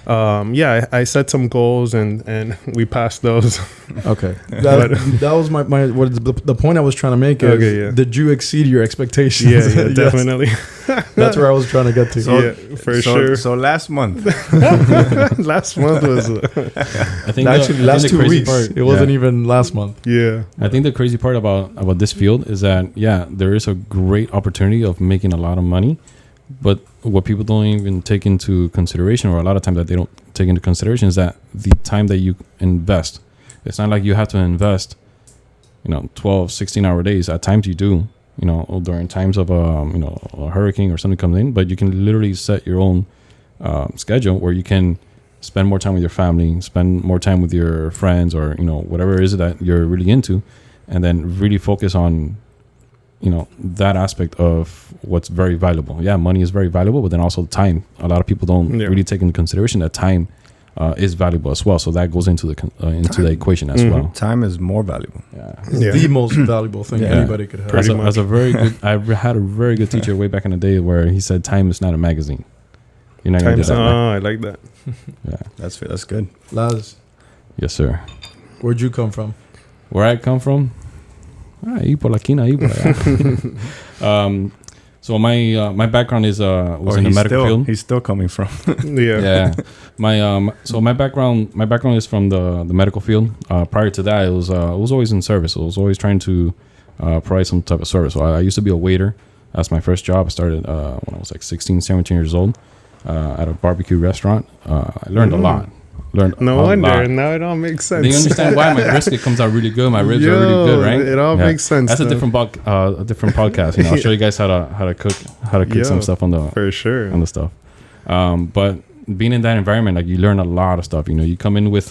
yeah, I set some goals and we passed those. Okay, that was my the point I was trying to make is, okay, yeah. Did you exceed your expectations? Yeah, Yes. definitely. That's where I was trying to get to. Sure. So last month, last month was. I think Actually, last 2 weeks. Part, it wasn't even last month. Yeah. I think the crazy part about this field is that, yeah, there is a great opportunity of making a lot of money, but what people don't even take into consideration, or a lot of times that they don't take into consideration, is that the time that you invest. It's not like you have to invest, you know, 12, 16-hour days. At times you do, you know, during times of you know, a hurricane or something comes in, but you can literally set your own schedule where you can spend more time with your family, spend more time with your friends, or, you know, whatever it is that you're really into, and then really focus on, you know, that aspect of what's very valuable. Yeah, money is very valuable, but then also time. A lot of people don't really take into consideration that time is valuable as well. So that goes into the equation as well. time is more valuable. Yeah. It's the most valuable thing anybody could have. As a very good, I had a very good teacher way back in the day where he said, "Time is not a magazine." You're not gonna do that. I like that. Yeah, That's good. Laz, yes, sir. where'd you come from? Where I come from? Ahí por la esquina, ahí por allá. So my background is was Or in the medical field. He's still coming from. Yeah. My so my background is from the medical field. Prior to that, it was always in service. I was always trying to provide some type of service. So I used to be a waiter. That's my first job. I started when I was like 16, 17 years old at a barbecue restaurant. I learned a lot. No wonder. Now it all makes sense. Do you understand why my brisket comes out really good? My ribs are really good, right? It all makes sense. That's a different podcast. You know, I'll show you guys how to cook some stuff on the for sure on the stuff. But being in that environment, like you learn a lot of stuff. You know, you come in with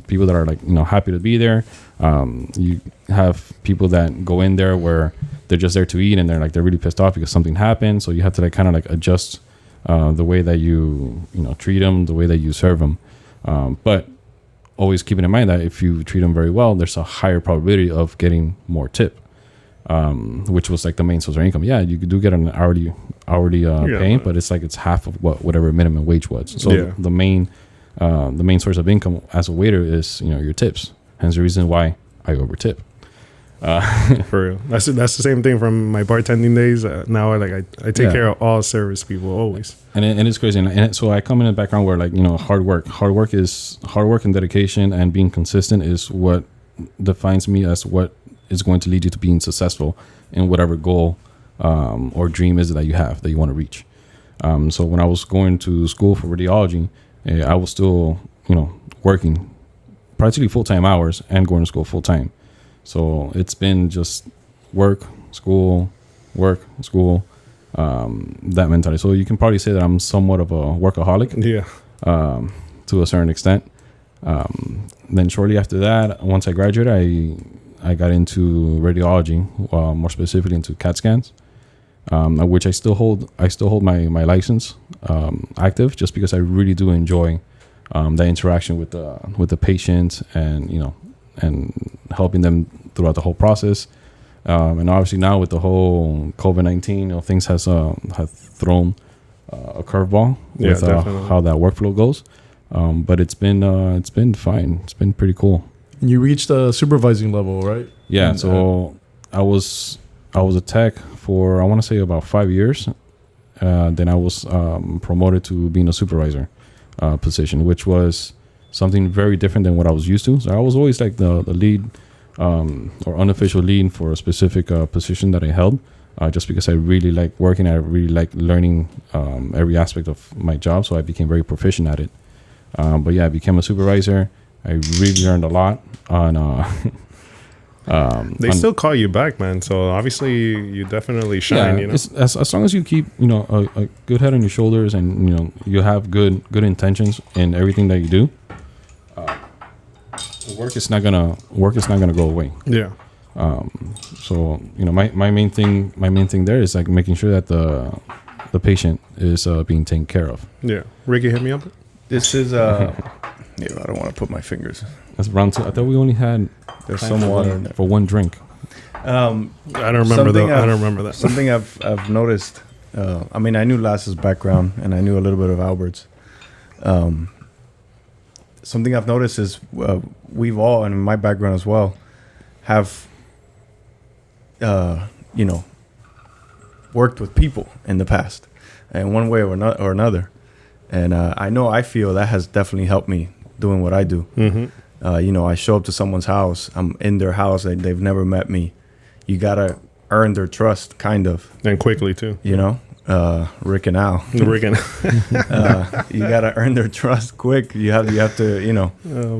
people that are like happy to be there. You have people that go in there where they're just there to eat and they're really pissed off because something happened. So you have to kind of adjust the way that you treat them, the way that you serve them. But always keeping in mind that if you treat them very well, there's a higher probability of getting more tip, which was like the main source of income. Yeah, you do get an hourly pay, but it's half of whatever minimum wage was. So the main source of income as a waiter is your tips. Hence the reason why I over tip. For real, that's the same thing from my bartending days. Now I take care of all service people always, and it's crazy. And so I come in a background where hard work and dedication and being consistent is what defines me as what is going to lead you to being successful in whatever goal or dream is that you have that you want to reach. So when I was going to school for radiology, I was still working practically full-time hours and going to school full-time. So it's been just work, school, that mentality. So you can probably say that I'm somewhat of a workaholic. Yeah. To a certain extent. Then shortly after that, once I graduated, I got into radiology, more specifically into CAT scans, which I still hold my license active, just because I really do enjoy that interaction with the patient and helping them throughout the whole process. And obviously now with the whole COVID-19, things have thrown a curveball with how that workflow goes. But it's been fine. It's been pretty cool. And you reached the supervising level, right? Yeah. And, so I was a tech for, I want to say, about 5 years. Then I was promoted to being a supervisor position, which was something very different than what I was used to. So I was always like the lead or unofficial lead for a specific position that I held, just because I really like working. I really like learning every aspect of my job. So I became very proficient at it. But yeah, I became a supervisor. I really learned a lot on. They still call you back, man. So obviously you definitely shine. Yeah, as long as you keep a good head on your shoulders and you have good intentions in everything that you do. Work is not gonna go away. Yeah. So my main thing there is like making sure that the patient is being taken care of. Yeah. Ricky, hit me up. This is I don't want to put my fingers. That's round 2. I thought we only had There's some water in there. for one drink. I don't remember that. Something I've noticed. I mean, I knew Las's background and I knew a little bit of Albert's. Something I've noticed is we've all, and in my background as well, have worked with people in the past in one way or another. And I feel that has definitely helped me doing what I do. Mm-hmm. I show up to someone's house. I'm in their house. They've never met me. You got to earn their trust, kind of. And quickly, too. Rick and Al. Rick and you got to earn their trust quick. You have to,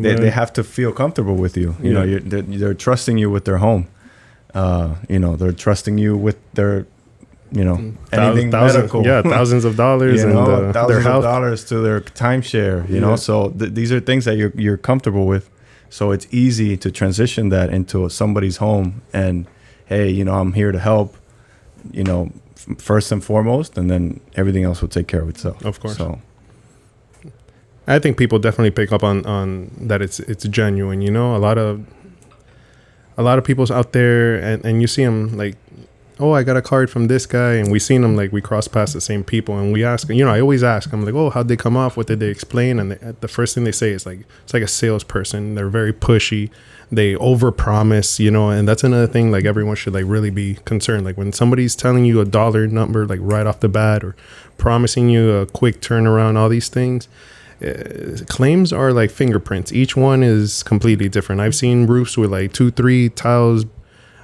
they have to feel comfortable with you. They're trusting you with their home. They're trusting you with their, anything medical. Yeah, thousands of dollars. Thousands of dollars to their timeshare, So these are things that you're comfortable with. So it's easy to transition that into somebody's home and, hey, I'm here to help, first and foremost, and then everything else will take care of itself. Of course. So I think people definitely pick up on that it's genuine, A lot of people's out there and you see them like, oh, I got a card from this guy, and we seen them, like, we cross past the same people, and we ask, I always ask them, like, oh, how'd they come off? What did they explain? And the first thing they say is, like, it's like a salesperson. They're very pushy. they overpromise, you know, and that's another thing. Like everyone should like really be concerned. Like when somebody's telling you a dollar number, like right off the bat, or promising you a quick turnaround, all these things. Claims are like fingerprints. Each one is completely different. I've seen roofs with like 2-3 tiles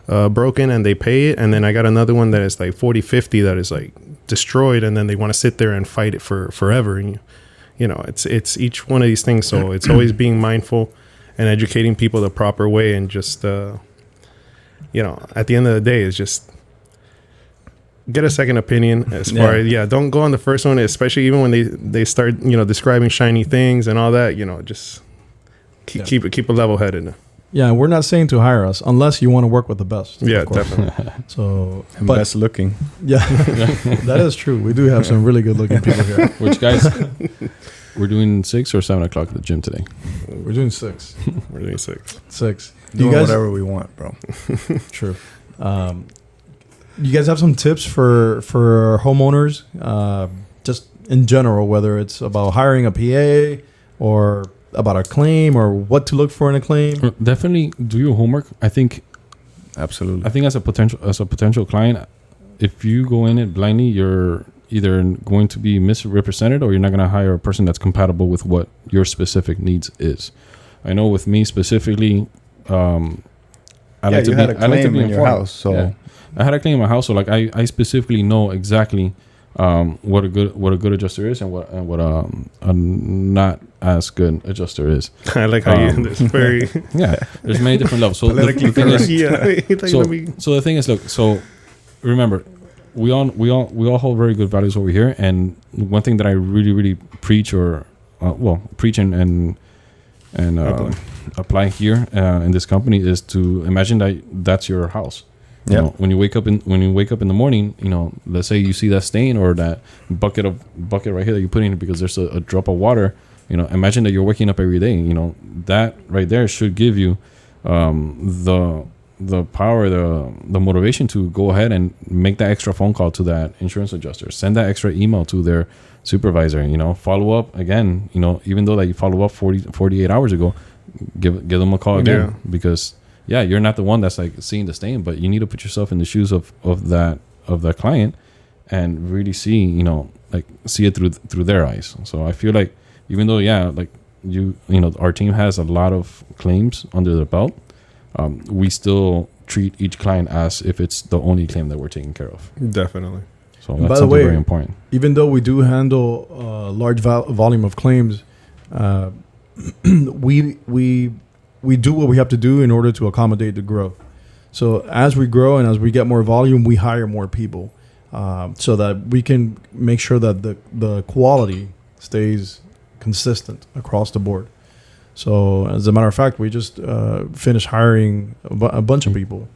broken and they pay it, and then I got another one that is like 40-50 that is like destroyed, and then they want to sit there and fight it for forever. And you know, it's each one of these things. So it's always being mindful and educating people the proper way, and just you know, at the end of the day, it's just get a second opinion as far as don't go on the first one, especially even when they start, you know, describing shiny things and all that. You know, just keep a level headed. Yeah, we're not saying to hire us unless you want to work with the best. Yeah, definitely. So, and best looking. Yeah, that is true. We do have some really good looking people here. Which, guys, we're doing 6 or 7 o'clock at the gym today. We're doing 6. We're doing 6. 6. Doing whatever we want, bro. True. You guys have some tips for homeowners, just in general, whether it's about hiring a PA or about a claim or what to look for in a claim? Definitely do your homework. I think absolutely. I think as a potential client, if you go in it blindly, you're either going to be misrepresented or you're not going to hire a person that's compatible with what your specific needs is. I know with me specifically, I like to be in your house, so. Yeah. I had a claim in my house, so like I specifically know exactly what a good adjuster is and what a not as good adjuster is. I like how you. It's very There's many different levels. So the thing is, so the thing is, look. So remember, we all hold very good values over here, and one thing that I really preach preach and apply here in this company is to imagine that that's your house. You know, when you wake up in the morning, you know, let's say you see that stain or that bucket right here that you put in because there's a drop of water. You know, imagine that you're waking up every day. You know, that right there should give you the power, the motivation to go ahead and make that extra phone call to that insurance adjuster, send that extra email to their supervisor. You know, follow up again. You know, even though that you follow up 48 hours ago, give them a call again because. Yeah, you're not the one that's like seeing the stain, but you need to put yourself in the shoes of that client and really see, you know, like see it through their eyes. So I feel like even though like you know our team has a lot of claims under their belt, we still treat each client as if it's the only claim that we're taking care of. Definitely. So that's something very important. Even though we do handle a large volume of claims, we do what we have to do in order to accommodate the growth. So as we grow and as we get more volume, we hire more people so that we can make sure that the quality stays consistent across the board. So as a matter of fact, we just finished hiring a bunch of people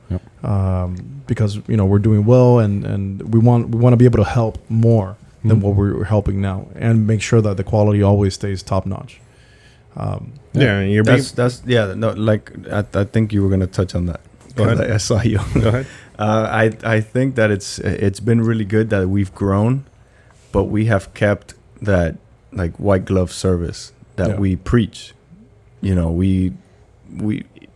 because, you know, we're doing well and we want to be able to help more than what we're helping now and make sure that the quality always stays top notch. I think you were going to touch on that. Go ahead. I saw you. Go ahead. I think that it's been really good that we've grown, but we have kept that like white glove service that we preach. You know, we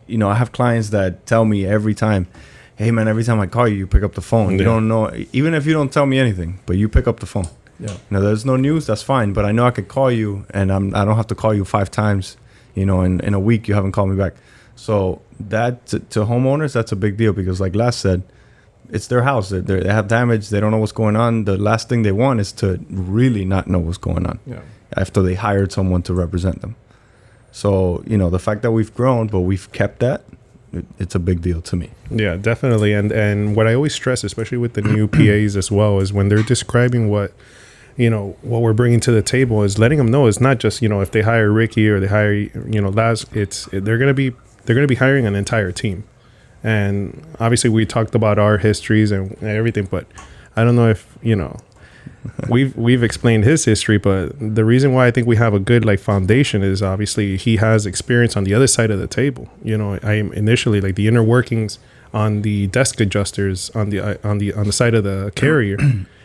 I have clients that tell me every time, hey man, every time I call you, you pick up the phone. You don't know, even if you don't tell me anything, but you pick up the phone. Yeah. Now there's no news, that's fine, but I know I could call you and I don't have to call you 5 times, you know, in a week you haven't called me back. So that to homeowners, that's a big deal because like Les said, it's their house. They have damage. They don't know what's going on. The last thing they want is to really not know what's going on after they hired someone to represent them. So, you know, the fact that we've grown, but we've kept that, it's a big deal to me. Yeah, definitely. And what I always stress, especially with the new PAs as well, is when they're describing what we're bringing to the table is letting them know it's not just, you know, if they hire Ricky or they hire, you know, Laz, they're going to be hiring an entire team. And obviously we talked about our histories and everything, but I don't know if, you know, we've explained his history, but the reason why I think we have a good like foundation is obviously he has experience on the other side of the table. You know, I am initially like the inner workings on the desk adjusters on the side of the carrier.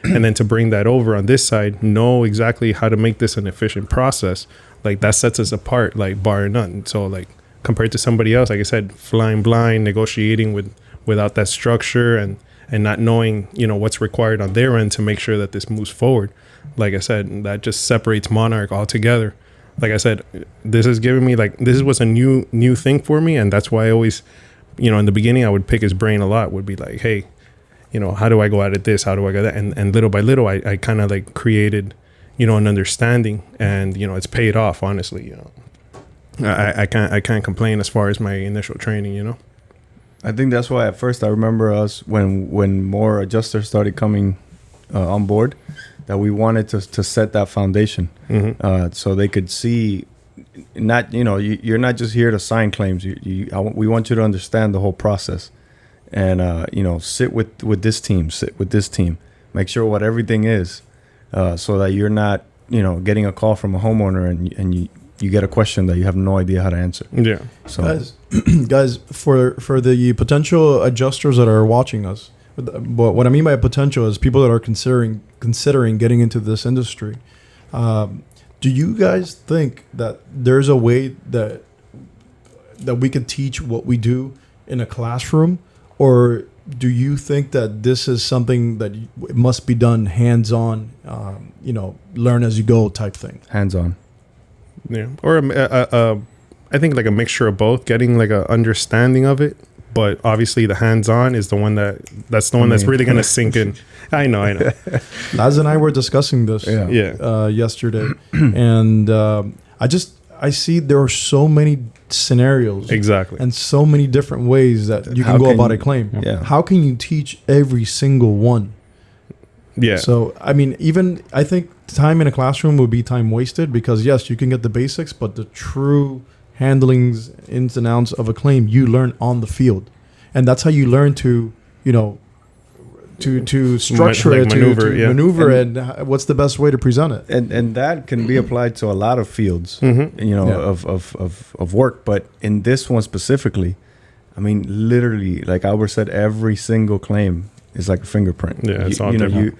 And then to bring that over on this side, know exactly how to make this an efficient process. Like that sets us apart, like bar none. So like compared to somebody else, like I said, flying blind, negotiating without that structure and not knowing, what's required on their end to make sure that this moves forward. Like I said, that just separates Monarch altogether. Like I said, this is giving me this was a new thing for me, and that's why I always, in the beginning I would pick his brain a lot. Would be like, hey, how do I go at it this? How do I go that? And little by little, I kind of created, an understanding, and it's paid off. Honestly, I can't complain as far as my initial training. I think that's why at first I remember us when more adjusters started coming on board, that we wanted to set that foundation, so they could see, not you're not just here to sign claims. We want you to understand the whole process, and sit with this team, make sure what everything is, so that you're not getting a call from a homeowner and you get a question that you have no idea how to answer. Yeah. So guys, for the potential adjusters that are watching us, but what I mean by potential is people that are considering getting into this industry. Do you guys think that there's a way that we could teach what we do in a classroom, or do you think that this is something that it must be done hands-on, learn as you go type thing? hands-on. Yeah. Or I think a mixture of both, getting a understanding of it. But obviously, the hands-on is the one that's the one that's really going to sink in. I know. Laz and I were discussing this yesterday, and I see there are so many scenarios, Exactly, and so many different ways that you can go about a claim. Yeah. How can you teach every single one? yeah. So I think time in a classroom would be time wasted, because yes, you can get the basics, but the true handlings, ins and outs of a claim, you learn on the field, and that's how you learn to structure it, maneuver, and what's the best way to present it. And that can be applied to a lot of fields, of work. But in this one specifically, literally, like Albert said, every single claim is like a fingerprint. Yeah, it's all different.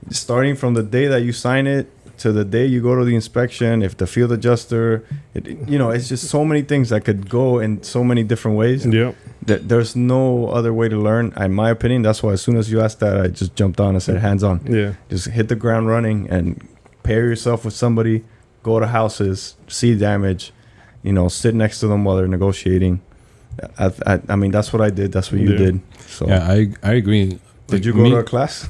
Starting from the day that you sign it to the day you go to the inspection, if the field adjuster, it's just so many things that could go in so many different ways. Yeah. There's no other way to learn, in my opinion. That's why as soon as you asked that, I just jumped on and said hands-on. Yeah. Just hit the ground running and pair yourself with somebody, go to houses, see damage, sit next to them while they're negotiating. I mean, that's what I did. That's what you did. So Yeah, I agree. did you go to a class?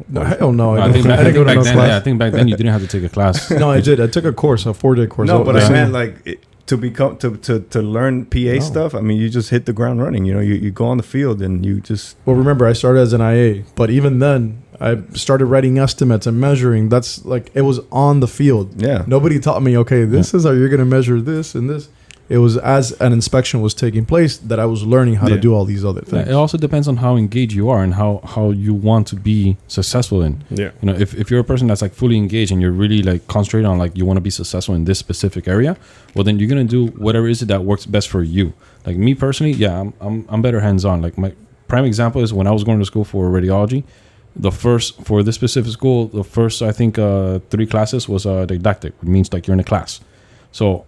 No, hell no. I think didn't go to back no then, class. I think back then you didn't have to take a class. No, I did. I took a course, a 4-day course. No, but I Yeah. meant to become to learn PA stuff. I mean, you just hit the ground running. You go on the field and you just. Well, remember, I started as an IA, but even then, I started writing estimates and measuring. That's it was on the field. Yeah. Nobody taught me, okay, this is how you're going to measure this and this. It was as an inspection was taking place that I was learning how to do all these other things. It also depends on how engaged you are and how you want to be successful in. Yeah. If you're a person that's fully engaged and you're really concentrated on you want to be successful in this specific area, well then you're gonna do whatever is it that works best for you. Like me personally, yeah, I'm better hands-on. My prime example is when I was going to school for radiology. For this specific school, the first I think 3 classes was didactic, which means you're in a class. So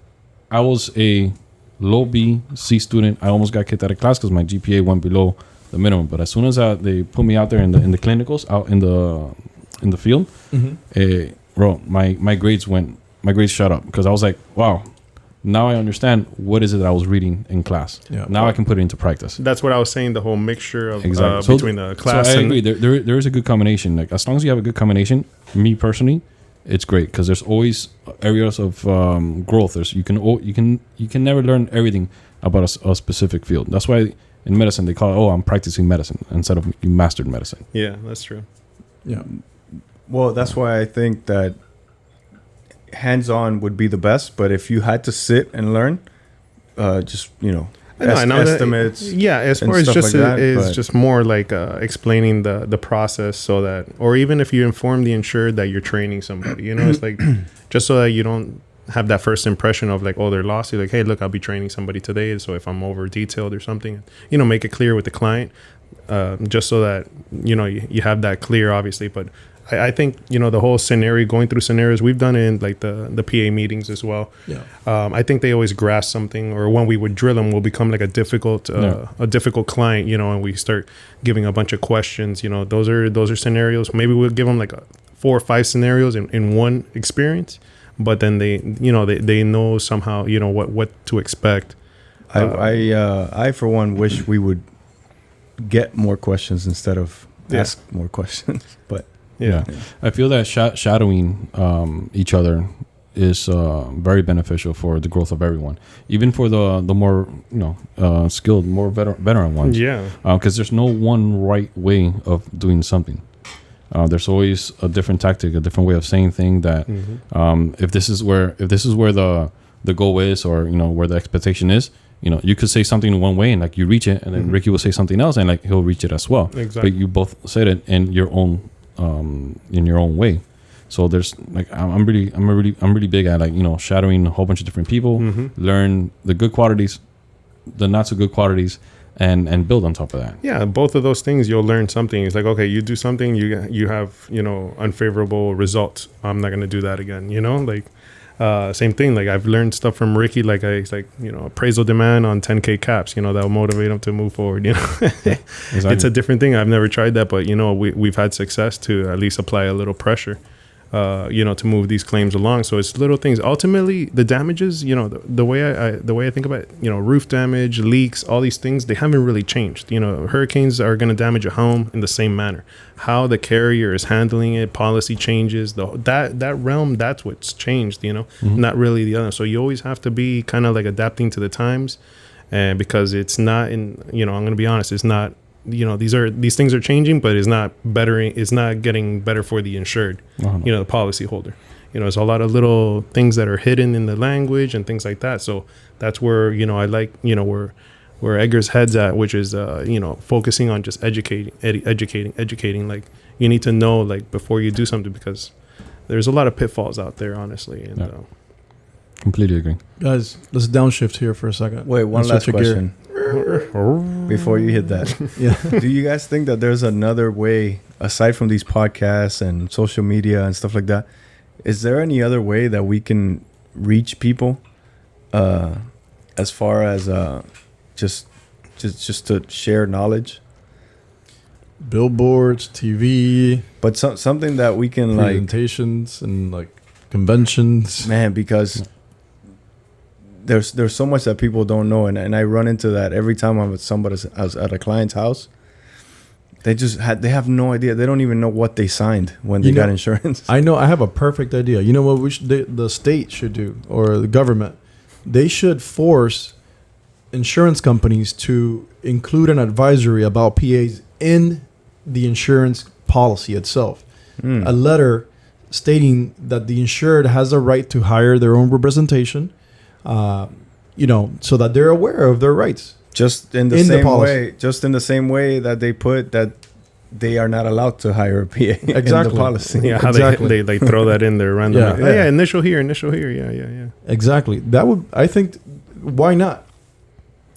I was a low B, C student. I almost got kicked out of class because my GPA went below the minimum. But as soon as they put me out there in the clinicals, out in the field, bro, my grades shot up, because I was like, wow, now I understand what is it that I was reading in class. Yeah. Now I can put it into practice. That's what I was saying. The whole mixture of Exactly. between the class. So I and agree. There is a good combination. As long as you have a good combination, me personally, it's great, because there's always areas of growth. You can never learn everything about a specific field. That's why in medicine they call it, I'm practicing medicine, instead of you mastered medicine. Yeah, that's true. Yeah. Well, that's why I think that hands-on would be the best. But if you had to sit and learn, just I know estimates. As and far as stuff just like that, is but- just more explaining the process, so that, or even if you inform the insured that you're training somebody, it's just so that you don't have that first impression of they're lost. You're hey, look, I'll be training somebody today, so if I'm over detailed or something, make it clear with the client, just so that you have that clear, obviously. But I think, you know, the whole scenario, going through scenarios, we've done it in like the PA meetings as well. Yeah. I think they always grasp something, or when we would drill them, we'll become like a difficult client, you know, and we start giving a bunch of questions. You know, those are scenarios. Maybe we'll give them like 4 or 5 scenarios in one experience, but then they know somehow, you know, what to expect. I for one wish we would get more questions instead of ask more questions. But yeah. I feel that shadowing each other is very beneficial for the growth of everyone, even for the more, you know, skilled, more veteran ones. Yeah. Because there's no one right way of doing something. There's always a different tactic, a different way of saying things. That if this is where the goal is, or, you know, where the expectation is, you know, you could say something in one way and like you reach it, and then Ricky will say something else and like he'll reach it as well. Exactly. But you both said it in your own way. So there's like I'm really big at, like, you know, shadowing a whole bunch of different people, learn the good qualities, the not so good qualities, and build on top of that. Yeah, both of those things, you'll learn something. It's like, okay, you do something, you have, you know, unfavorable results. I'm not gonna do that again. You know, like same thing. Like I've learned stuff from Ricky. Like you know, appraisal demand on 10K caps. You know, that'll motivate him to move forward. You know, Exactly. It's a different thing. I've never tried that, but, you know, we've had success to at least apply a little pressure. You know, to move these claims along. So it's little things. Ultimately, the damages, you know, the way I think about it, you know, roof damage, leaks, all these things, they haven't really changed. You know, hurricanes are going to damage a home in the same manner. How the carrier is handling it, policy changes, that realm, that's what's changed. You know, not really the other. So you always have to be kind of like adapting to the times, and because it's not in. You know, I'm going to be honest, it's not. You know, these things are changing, but it's not getting better for the insured, you know, the policy holder. You know, there's a lot of little things that are hidden in the language and things like that. So that's where, you know, I like, you know, where Edgar's head's at, which is, you know, focusing on just educating. Like, you need to know, like, before you do something, because there's a lot of pitfalls out there, honestly. And Completely agree. Guys, let's downshift here for a second. wait, one Let's last switch a gear. question before you hit that. Yeah. Do you guys think that there's another way, aside from these podcasts and social media and stuff like that? Is there any other way that we can reach people, as far as just to share knowledge? Billboards, TV, But something that we can, like, presentations, and like conventions. man, because there's so much that people don't know, and I run into that every time I'm at a client's house. They have no idea. They don't even know what they signed when they got insurance. I know. I have a perfect idea. You know what the state should do, or the government? They should force insurance companies to include an advisory about PAs in the insurance policy itself. A letter stating that the insured has a right to hire their own representation, you know, so that they're aware of their rights. Just in the same way that they put that they are not allowed to hire a PA in the policy. Yeah, how Exactly. they throw that in there randomly. Yeah. Oh, yeah, initial here. Yeah. Exactly. That would, I think, why not?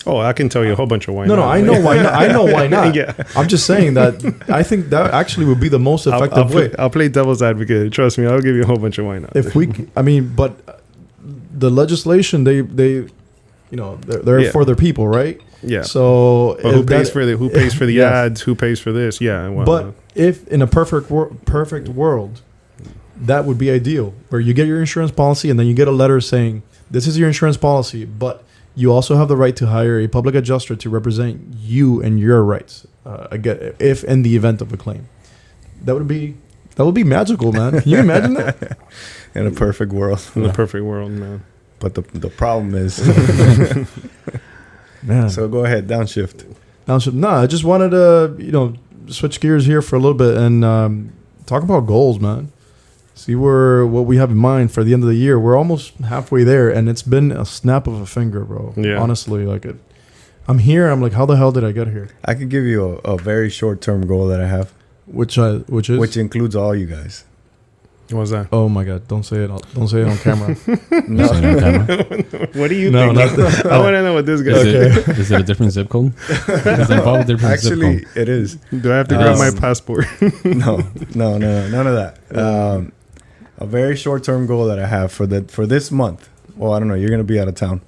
Oh, I can tell you a whole bunch of why No, not. I know why not. I know why not. Yeah. I'm just saying that I think that actually would be the most effective way. I'll play devil's advocate. Trust me, I'll give you a whole bunch of why not. If we, I mean, but the legislation, they, you know, they're for their people, right? Yeah. So, But who pays for the Yes. ads? Who pays for this? Yeah. Well, But if in a perfect world, that would be ideal, where you get your insurance policy and then you get a letter saying this is your insurance policy, but you also have the right to hire a public adjuster to represent you and your rights. Again, if in the event of a claim, that would be magical, man. Can you imagine that? In a perfect world. in the perfect world, man. But the problem is, Man. so go ahead, downshift. No, I just wanted to, you know, switch gears here for a little bit and talk about goals, man. See what we have in mind for the end of the year. We're almost halfway there, and it's been a snap of a finger, bro. Yeah. Honestly, like I'm here. I'm like, how the hell did I get here? I could give you a very short-term goal that I have, Which is which includes all you guys. What was that? Oh my God! Don't say it. Don't say it on camera. No. Say it on camera. What do you No, think? not the- I want to know what this guy Is it a different zip code? Is it involved with different zip Actually, code? it is. Do I have to grab my passport? No, none of that. A very short-term goal that I have for this month. Well, I don't know. You're gonna be out of town.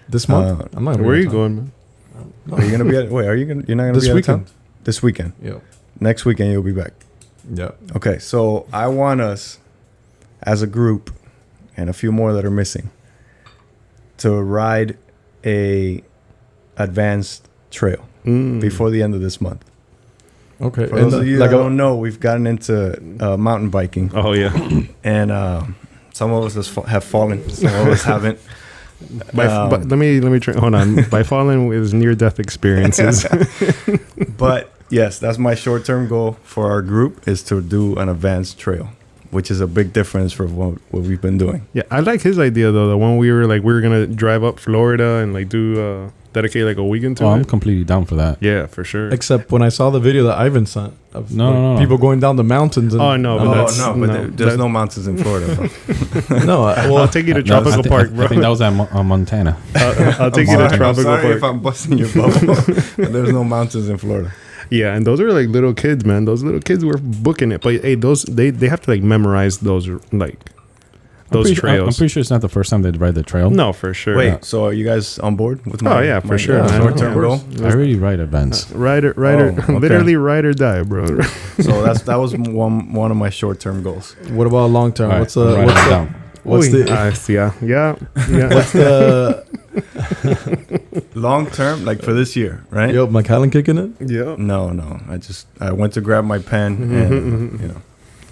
This month? I'm not. Where are you going, man? Are you gonna be? Wait, are you gonna? You're not gonna This be out weekend. of town this weekend. Yeah. Next weekend you'll be back. Yeah. Okay, so I want us as a group and a few more that are missing to ride a advanced trail before the end of this month. Okay. For those of you like that don't know, we've gotten into mountain biking, Oh yeah. and some of us have fallen, some of us haven't. But let me try. Hold on. By falling with near-death experiences. But yes, that's my short-term goal for our group, is to do an advanced trail, which is a big difference from what we've been doing. Yeah, I like his idea though. The one we were gonna drive up Florida and like do dedicate like a weekend to Oh, I'm it. completely down for that. Yeah, for sure. except when I saw the video that Ivan sent of No. people going down the mountains. And, Oh, no, but that's- There's no mountains in Florida, bro. no. Well, I'll take you to No, I tropical thi- park, I bro. think that was at Montana. I'll take you to tropical I'm sorry if park. I'm busting your bubble, but there's no mountains in Florida. Yeah, and those are like little kids, man. Those little kids were booking it, but hey, those they have to like memorize those like those I'm trails. pretty sure it's not the first time they ride the trail. No, for sure. Wait, so are you guys on board with my? Oh yeah, for my sure, man. short-term Of course. goal. I already ride advance. Ride or okay. literally ride or die, bro. So that was one of my short-term goals. What about long term? All right, What's I'm the writing it down. what's Ooh, the yeah. what's the Long term, like for this year, right? yo McAllen kicking it? Yeah. No. I went to grab my pen and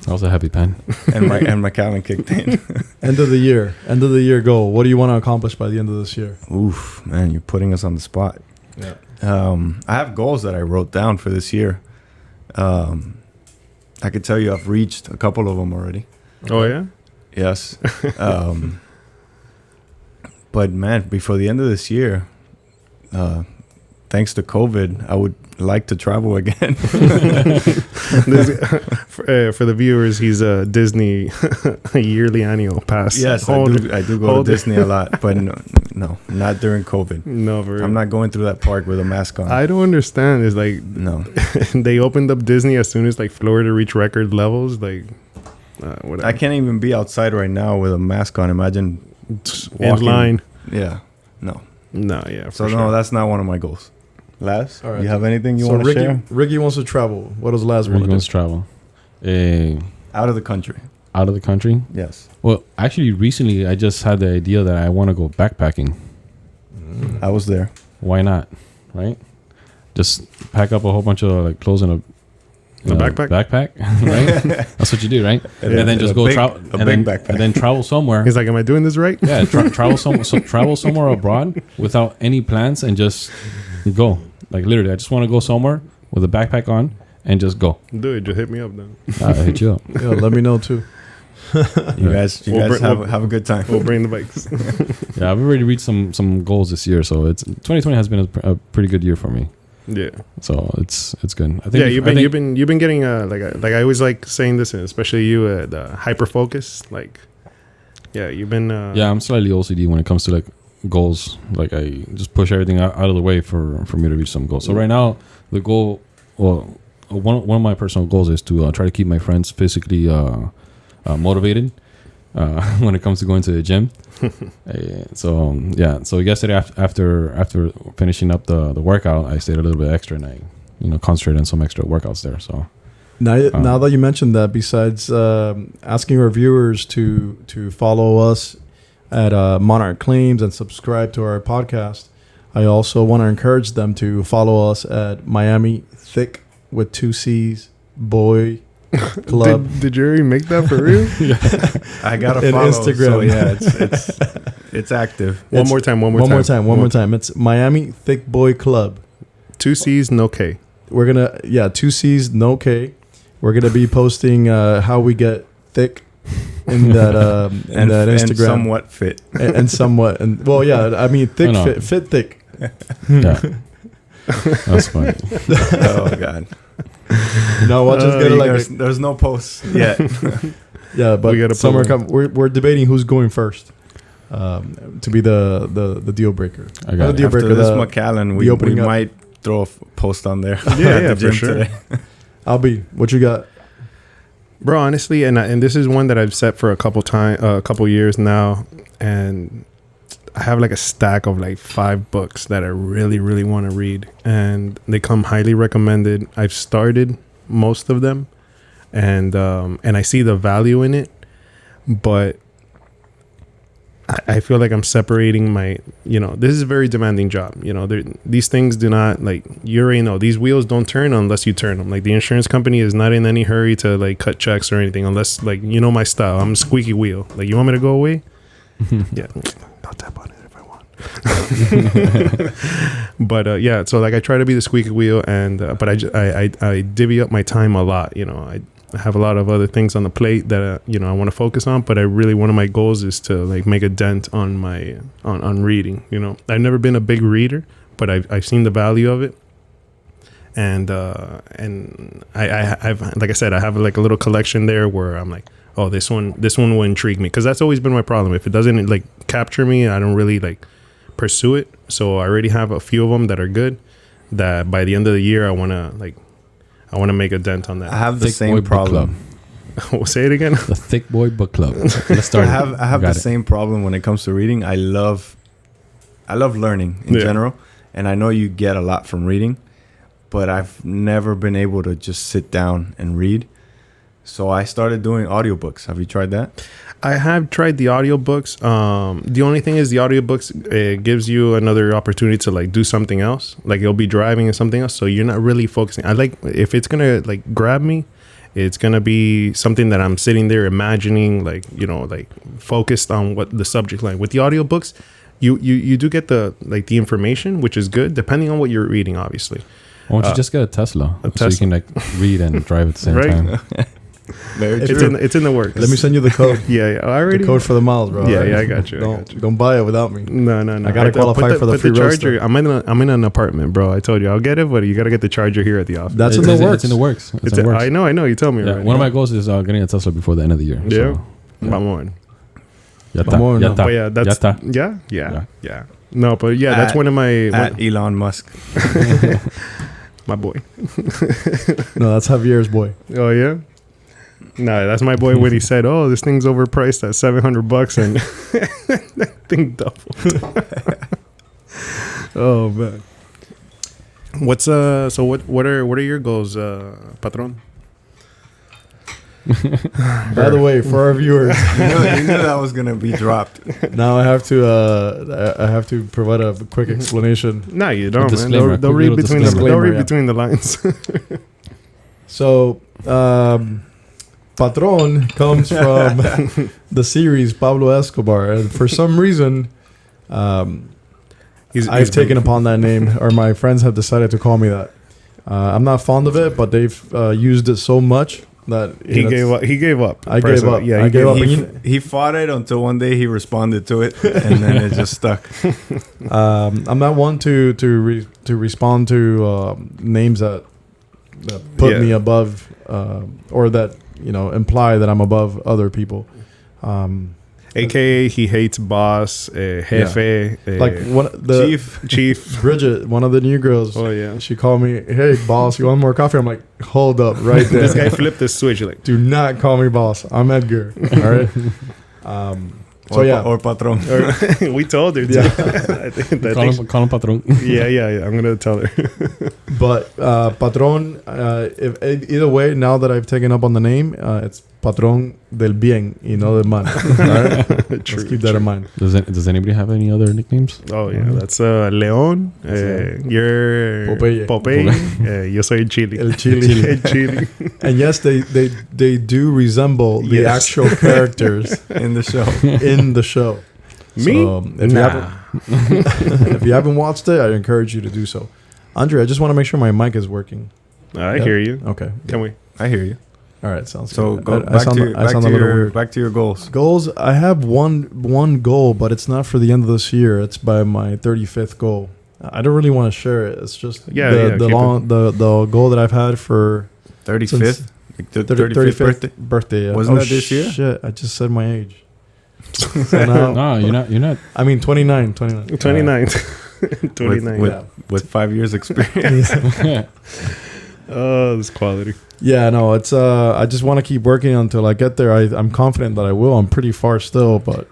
That was a heavy pen. and my calendar kicked in. End of the year goal. What do you want to accomplish by the end of this year? Oof, man, you're putting us on the spot. Yeah. I have goals that I wrote down for this year. I could tell you I've reached a couple of them already. Oh yeah. Yes. But man, before the end of this year, thanks to COVID, I would like to travel again. For the viewers, he's a Disney yearly annual pass. Yes, I do go to Disney a lot, but no, not during COVID. No, for real. I'm not going through that park with a mask on. I don't understand. It's like No. they opened up Disney as soon as like Florida reached record levels. Like, whatever. I can't even be outside right now with a mask on. Imagine in line. Yeah. No. No, yeah. So For no, sure. that's not one of my goals. Laz, All right. you have anything you So want to share? Ricky wants to travel. What does Laz Where want you to going do? to travel? Out of the country. Out of the country? Yes. Well, actually, recently I just had the idea that I want to go backpacking. I was there. Why not? Right? Just pack up a whole bunch of like clothes in a backpack? Backpack, right? That's what you do, right? Yeah. And then just A go big- travel. a big backpack. And then travel somewhere. He's like, "Am I doing this right?" Yeah, travel somewhere abroad without any plans and just go. Like literally, I just want to go somewhere with a backpack on and just go. Do it. Just hit me up then. I'll hit you up. Yeah, let me know too. You guys We'll have a good time. We'll bring the bikes. Yeah, I've already reached some goals this year, so it's 2020 has been a pretty good year for me. Yeah. So it's good. I think Yeah, you've been getting like I always like saying this, and especially you the hyper focus. Like, yeah, you've been. Yeah, I'm slightly OCD when it comes to like goals. Like I just push everything out of the way for me to reach some goals. So right now, the goal, well, one of my personal goals is to try to keep my friends physically motivated when it comes to going to the gym. So yesterday after finishing up the workout, I stayed a little bit extra and I concentrated on some extra workouts there. So Now that you mentioned that, besides asking our viewers to follow us at Monarch Claims and subscribe to our podcast, I also want to encourage them to follow us at Miami Thick with 2 C's Boy Club. Did you already make that for real? I got to And follow. Instagram. So yeah, it's active. One more time. It's Miami Thick Boy Club. 2 C's, no K. We're gonna 2 C's, no K. We're gonna be posting how we get thick in that And Instagram and somewhat fit. and somewhat I mean thick No. fit thick. yeah, that's funny. Oh God. No, we'll just get it like there's no posts yet. Yeah, but We gotta summer put we're debating who's going first to be the deal breaker. I got Not the it. deal After breaker. this The, McAllen, the we opening up. might throw a post on there. Yeah, at yeah, the for gym sure. today. I'll be. What you got? Bro, honestly, and this is one that I've set for a couple years now, and I have like a stack of like 5 books that I really, really want to read, and they come highly recommended. I've started most of them, and I see the value in it, but I feel like I'm separating my, this is a very demanding job. These things do not, like, you already know, these wheels don't turn unless you turn them. Like, the insurance company is not in any hurry to, like, cut checks or anything unless, like, my style. I'm a squeaky wheel. Like, you want me to go away? Yeah. I'll tap on it if I want. But, yeah, so, like, I try to be the squeaky wheel, and but I divvy up my time a lot. I have a lot of other things on the plate that I want to focus on, but one of my goals is to like make a dent on my on reading. I've never been a big reader, but I've seen the value of it, and I've like I said, I have like a little collection there where I'm like, oh, this one will intrigue me, because that's always been my problem. If it doesn't like capture me, I don't really like pursue it. So I already have a few of them that are good, that by the end of the year I want to make a dent on that. I have the Thick same Boy Book problem. We'll say it again. The Thick Boy Book Club. Let's start. I have the Got it. same problem when it comes to reading. I love learning in general, and I know you get a lot from reading, but I've never been able to just sit down and read. So I started doing audiobooks. Have you tried that? I have tried the audiobooks. The only thing is the audiobooks, it gives you another opportunity to like do something else. Like you'll be driving or something else, so you're not really focusing. I like, if it's gonna like grab me, it's gonna be something that I'm sitting there imagining, like like focused on what the subject line. With the audiobooks, you do get the information, which is good depending on what you're reading, obviously. Why don't you just get a Tesla so Tesla. you can like read and drive at the same Right. time? Very It's true. It's in the works. Let me send you the code. Yeah, I already. The code for the miles, bro. Yeah, I got you. Don't buy it without me. No. I gotta qualify for the put free charger. roaster. I'm in an apartment, bro. I told you I'll get it, but you gotta get the charger here at the office. That's in the works. It's in the works. It's in the works. I know. You tell me. Yeah, already. one of my goals is getting a Tesla before the end of the year. Yeah. So, Vamos. ya está, Vamos, ya no. está, But yeah, that's ya está. yeah. No, but yeah, that's one of my At Elon Musk. my boy. No, that's Javier's boy. Oh yeah. No, that's my boy when he said, "Oh, this thing's overpriced at $700," and that thing doubled. Oh man. What's so what are your goals, patron? By the way, for our viewers, You knew that was gonna be dropped. now I have to provide a quick explanation. No, you don't, man. disclaimer, They'll quick read little between the disclaimer. they'll read Yeah. between the lines. So, Patron comes from the series Pablo Escobar, and for some reason, I've taken upon that name, or my friends have decided to call me that. I'm not fond of it, but they've used it so much that He gave up. He gave up. I gave up. Yeah, I he gave up. He fought it until one day he responded to it, and then it just stuck. I'm not one to respond to names that put Yeah. me above or that imply that I'm above other people. AKA he hates boss, jefe, Like the chief. Bridget, one of the new girls. Oh yeah. She called me, "Hey boss, you want more coffee?" I'm like, "Hold up, right there." This guy flipped the switch. Like, Do not call me boss. I'm Edgar. All right. So yeah, or patron. we told her. Yeah. I think, Call him patron. yeah. I'm gonna tell her. but Patron. Either way, now that I've taken up on the name, it's Patron del Bien, del mal. All right? Let's keep that in mind. Does anybody have any other nicknames? Oh yeah, that's Leon. You're Popeye. Yo soy Chili. El Chili. El Chili. And yes, they do resemble the Yes. actual characters In the show. in the show. Me? So, if you haven't watched it, I encourage you to do so. Andre, I just want to make sure my mic is working. I Yeah. hear you. Okay. Can we? I hear you. All right. Sounds So good. go I back, sound to, a back, to little your, weird. back to your goals. Goals. I have one goal, but it's not for the end of this year. It's by my 35th goal. I don't really want to share it. It's just Yeah, the keep long the goal that I've had for 35th. Like the 35th birthday. Yeah. Wasn't that this year? Shit, I just said my age. So now, No, you're not. I mean 29. 29. 29. With 5 years experience. Oh, this quality. Yeah, no, it's I just want to keep working until I get there. I'm confident that I will. I'm pretty far still, but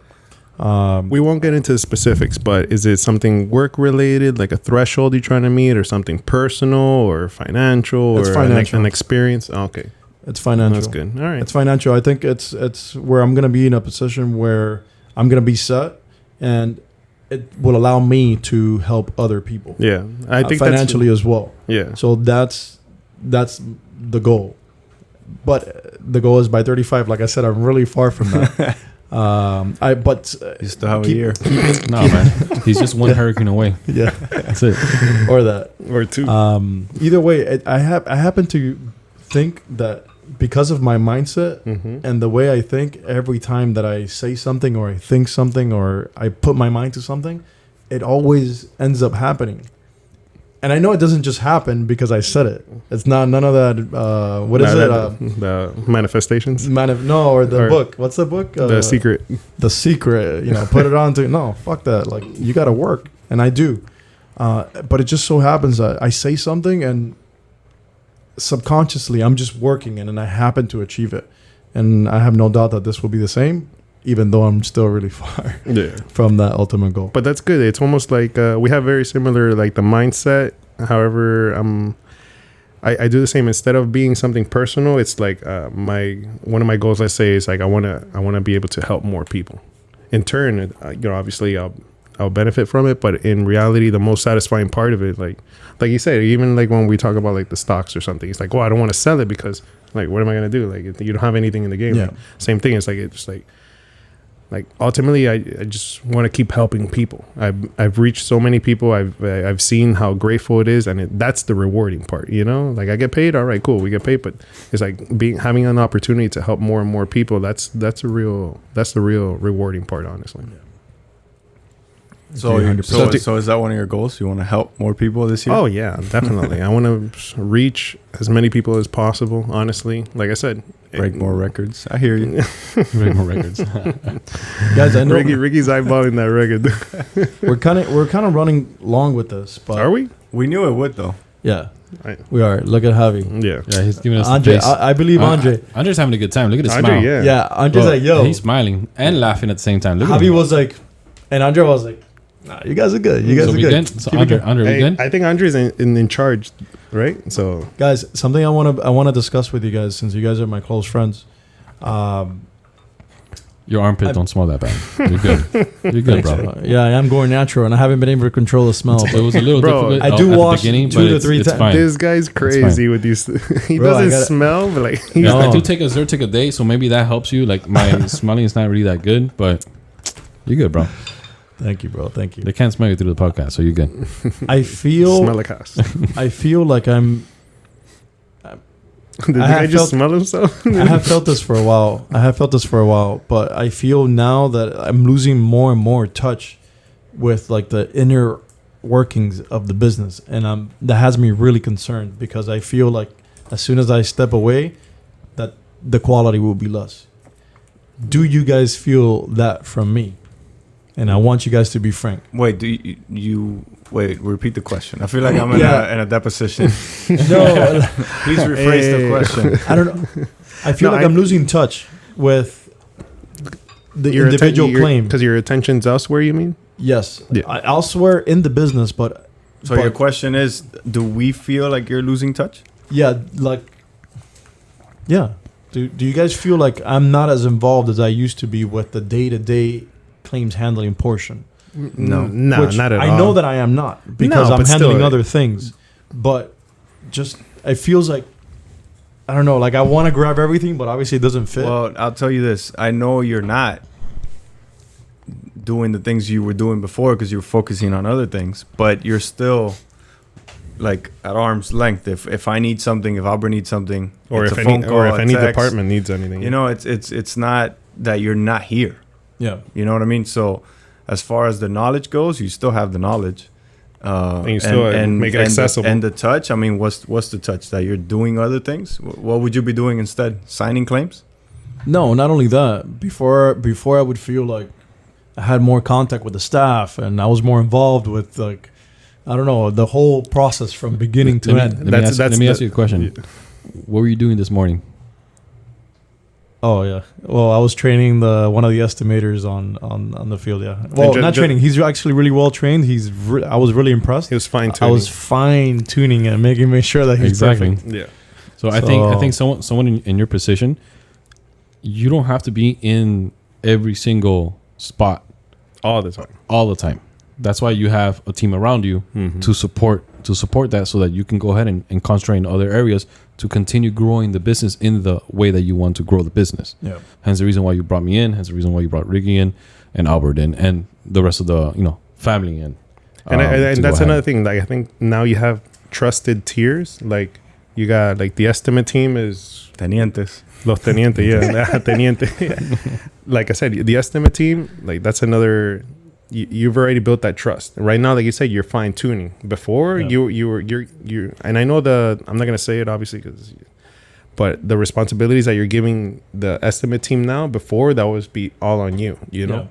We won't get into the specifics, but is it something work related, like a threshold you're trying to meet, or something personal or financial, It's or financial. an experience? Oh, okay, it's financial. that's good. All right. It's financial. I think it's where I'm gonna be in a position where I'm gonna be set, and it will allow me to help other people. Yeah, I think financially as well. Yeah. So that's the goal. But the goal is by 35. Like I said, I'm really far from that. You still have a year. No, man. He's just one hurricane away. Yeah, That's it. or that. Or two. Either way, I happen to think that because of my mindset Mm-hmm. and the way I think, every time that I say something or I think something or I put my mind to something, it always ends up happening. And I know it doesn't just happen because I said it. It's not none of that. What is it? The manifestations. Or the book. What's the book? The secret. The secret. Put it on to no. Fuck that. Like you got to work, and I do. But it just so happens that I say something and subconsciously I'm just working, and then I happen to achieve it. And I have no doubt that this will be the same, even though I'm still really far from that ultimate goal. But that's good. It's almost like we have very similar, like the mindset. However, I do the same. Instead of being something personal, it's like one of my goals. I say is like I want to be able to help more people. In turn, obviously I'll benefit from it. But in reality, the most satisfying part of it, like you said, even like when we talk about like the stocks or something, it's like, well, I don't want to sell it because like what am I gonna do? Like you don't have anything in the game. Yeah. Like, same thing. It's like ultimately, I just want to keep helping people. I've reached so many people. I've seen how grateful it is, and that's the rewarding part. Like I get paid. All right, cool, we get paid. But it's like having an opportunity to help more and more people. That's the real rewarding part, honestly. So is that one of your goals? You want to help more people this year? Oh yeah, definitely. I want to reach as many people as possible. Honestly, like I said, break more records. I hear you. Break more records. Guys, I know Ricky's eyeballing that record. we're kind of running long with this, but Are we? We knew it would though. Yeah, Right. we are. Look at Javi. Yeah. Yeah, he's giving us Andre, the face. I believe Andre. Andre's having a good time. Look at his Andre, smile. yeah. Yeah, Andre's Bro, like, yo. He's smiling and laughing at the same time. Look at Javi him. was like, and Andre was like, nah, you guys are good. You guys So are we good. good? So Keep it Andre, going. we good? I think Andre's in charge, right? So Guys, something I want to discuss with you guys, since you guys are my close friends. Your armpit don't smell that bad. You're good. You're good, bro. Yeah, I am going natural, and I haven't been able to control the smell. It was a little Bro, difficult I do at the wash beginning, 2 but to it's, 3 it's times. fine. this guy's crazy with these. He Bro, I doesn't gotta- smell, but like Yeah, No. I do take a Zyrtec a day, so maybe that helps you. Like my smelling is not really that good, but you're good, bro. Thank you, bro. Thank you. They can't smell you through the podcast, so you're good. I feel smell like house. I feel like I'm. Did the I guy have just felt- smell himself? I have felt this for a while. But I feel now that I'm losing more and more touch with like the inner workings of the business, and that has me really concerned because I feel like as soon as I step away, that the quality will be less. Do you guys feel that from me? And I want you guys to be frank. Wait, do you wait? Repeat the question. I feel like I'm in a deposition. No, Please rephrase the question. I don't know. I feel No, like I'm losing touch with the individual claim. because your attention's elsewhere. You mean? Yes, Yeah. elsewhere in the business, but So your question is, do we feel like you're losing touch? yeah, like yeah. Do you guys feel like I'm not as involved as I used to be with the day-to-day claims handling portion? No. No, Which not at all. I know that I am not because No, I'm but still, handling other things, but just it feels like I don't know. Like I want to grab everything, but obviously it doesn't fit. Well, I'll tell you this. I know you're not doing the things you were doing before because you're focusing on other things, but you're still like at arm's length. If I need something, if Albert needs something, or it's if a any, phone call, or if a any text. department needs anything. You know, it's not that you're not here. yeah. You know what I mean? So as far as the knowledge goes, you still have the knowledge. And you still make it accessible. And the touch, I mean, what's the touch? That you're doing other things? What would you be doing instead? Signing claims? No, not only that. Before I would feel like I had more contact with the staff and I was more involved with, like, I don't know, the whole process from beginning to end. Let me ask you a question. What were you doing this morning? Oh yeah. Well, I was training one of the estimators on the field. Yeah. Well, not training. He's actually really well trained. I was really impressed. He was fine tuning. I was fine tuning and making sure that he's perfect. Yeah. So I think someone in your position, you don't have to be in every single spot all the time. All the time. That's why you have a team around you to support that, so that you can go ahead and concentrate in other areas to continue growing the business in the way that you want to grow the business. Yeah. Hence the reason why you brought me in. Hence the reason why you brought Ricky in and Albert in and the rest of the family in. And that's another thing. Like, I think now you have trusted tiers. Like, you got, like, the estimate team is Tenientes. Los Tenientes, yeah. Teniente. Like I said, the estimate team, like, that's another. You've already built that trust. Right now, like you said, you're fine tuning. Before you're, and I know I'm not gonna say it obviously, but the responsibilities that you're giving the estimate team now, before that was be all on you.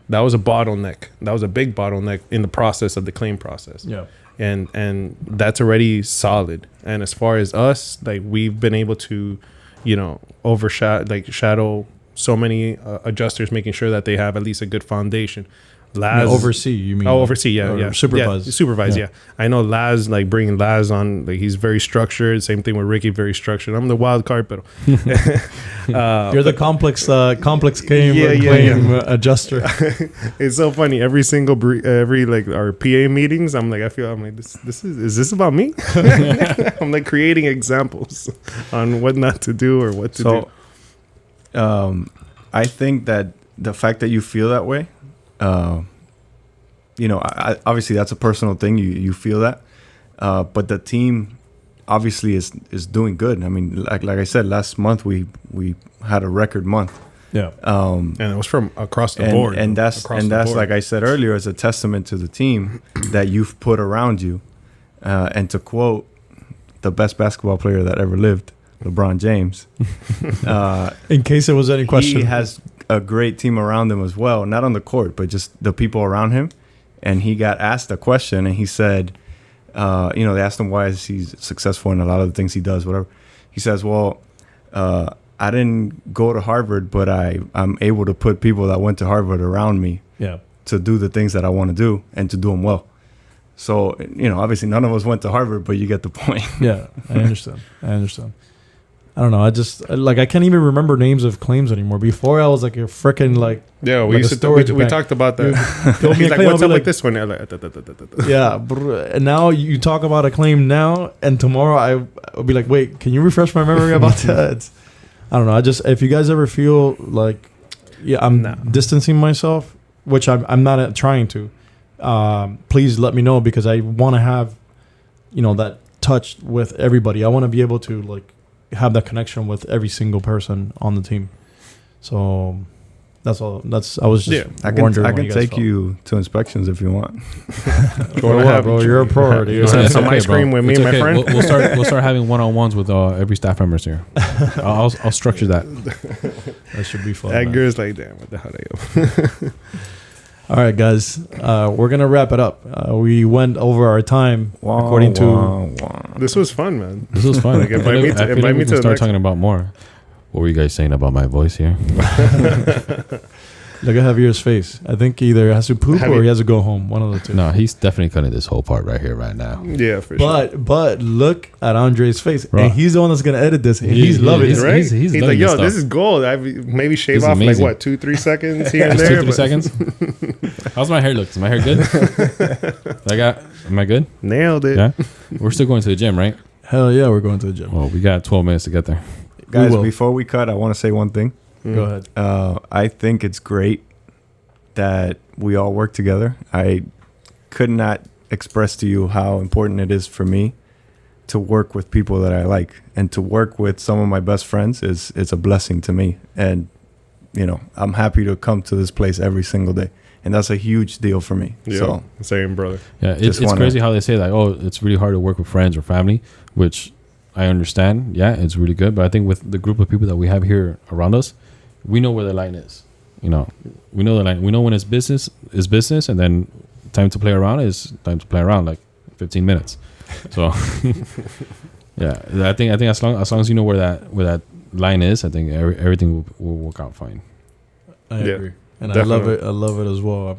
That was a bottleneck. That was a big bottleneck in the process of the claim process. Yeah. And that's already solid. And as far as us, like, we've been able to, shadow so many adjusters, making sure that they have at least a good foundation. Laz, oversee, you mean? Oh, oversee, yeah. Supervise. Yeah, supervise, yeah. I know Laz, like, bringing Laz on, like, he's very structured. Same thing with Ricky, very structured. I'm the wild card, but you're the complex claim adjuster. It's so funny. Every our PA meetings, I'm like, is this about me? I'm like creating examples on what not to do or what to do. I think that the fact that you feel that way, obviously that's a personal thing. You feel that, but the team obviously is doing good. I mean, like I said, last month we had a record month. Yeah. And it was from across the board. And that's like I said earlier, is a testament to the team that you've put around you. And to quote the best basketball player that ever lived, LeBron James. In case there was any question, he has a great team around him as well, not on the court, but just the people around him. And he got asked a question, and he said, they asked him why is he successful in a lot of the things he does, whatever. He says, well, I didn't go to Harvard, but I'm able to put people that went to Harvard around me to do the things that I want to do and to do them well. So, obviously none of us went to Harvard, but you get the point. Yeah, I understand. I don't know. I just I can't even remember names of claims anymore. Before I was like a freaking we used to we talked about that. He's like, what's up with this one? Yeah, and now you talk about a claim now, and tomorrow I'll be like, wait, can you refresh my memory about that? I don't know. If you guys ever feel like, I'm distancing myself, which I'm not trying to, please let me know, because I want to have, that touch with everybody. I want to be able to have that connection with every single person on the team. So that's all. I was just wondering. I can take you to inspections if you want. Bro, you're a pro. Some ice cream with me and my friend. We'll start having one-on-ones with every staff members here. I'll structure that. That should be fun. Edgar's like, damn, what the hell are you? All right, guys, we're gonna wrap it up. We went over our time according to. This was fun, man. This was fun. Invite me to start talking about more. What were you guys saying about my voice here? Look at Javier's face. I think either he has to poop or he has to go home. One of the two. No, he's definitely cutting this whole part right here, right now. Yeah, for sure. But look at Andre's face. Bro. And he's the one that's going to edit this. And he's loving it. Right? He's like, yo, this is gold. I maybe shave off amazing. 2-3 seconds here and there. 2-3 seconds? How's my hair look? Is my hair good? Am I good? Nailed it. Yeah? We're still going to the gym, right? Hell yeah, we're going to the gym. Well, we got 12 minutes to get there. Guys, before we cut, I want to say one thing. Go ahead. I think it's great that we all work together. I could not express to you how important it is for me to work with people that I like, and to work with some of my best friends is a blessing to me. And I'm happy to come to this place every single day and that's a huge deal for me. Yeah, So same, brother. Yeah, it's Just wanna- crazy how they say like, oh, it's really hard to work with friends or family, which I understand. Yeah, it's really good, but I think with the group of people that we have here around us, we know where the line is. You know, we know the line. We know when it's business is business, and then time to play around is time to play around, like 15 minutes. So, yeah, I think as long as you know where that line is, I think everything will work out fine. I Yeah, agree, and definitely. I love it as well.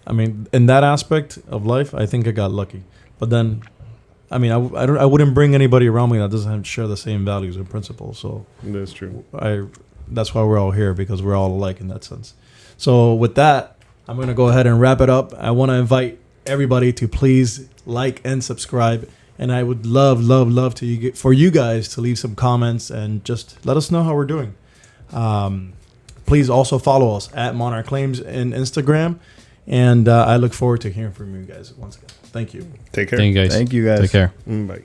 I mean, in that aspect of life, I think I got lucky. But then, I mean, I wouldn't bring anybody around me that doesn't share the same values and principles. So That's true. that's why we're all here, because we're all alike in that sense. So with that, I'm going to go ahead and wrap it up. I want to invite everybody to please like and subscribe. And I would love for you guys to leave some comments and just let us know how we're doing. Please also follow us at Monarch Claims in Instagram. And I look forward to hearing from you guys once again. Thank you. Take care. Thank you guys. thank you guys. Take care. Bye.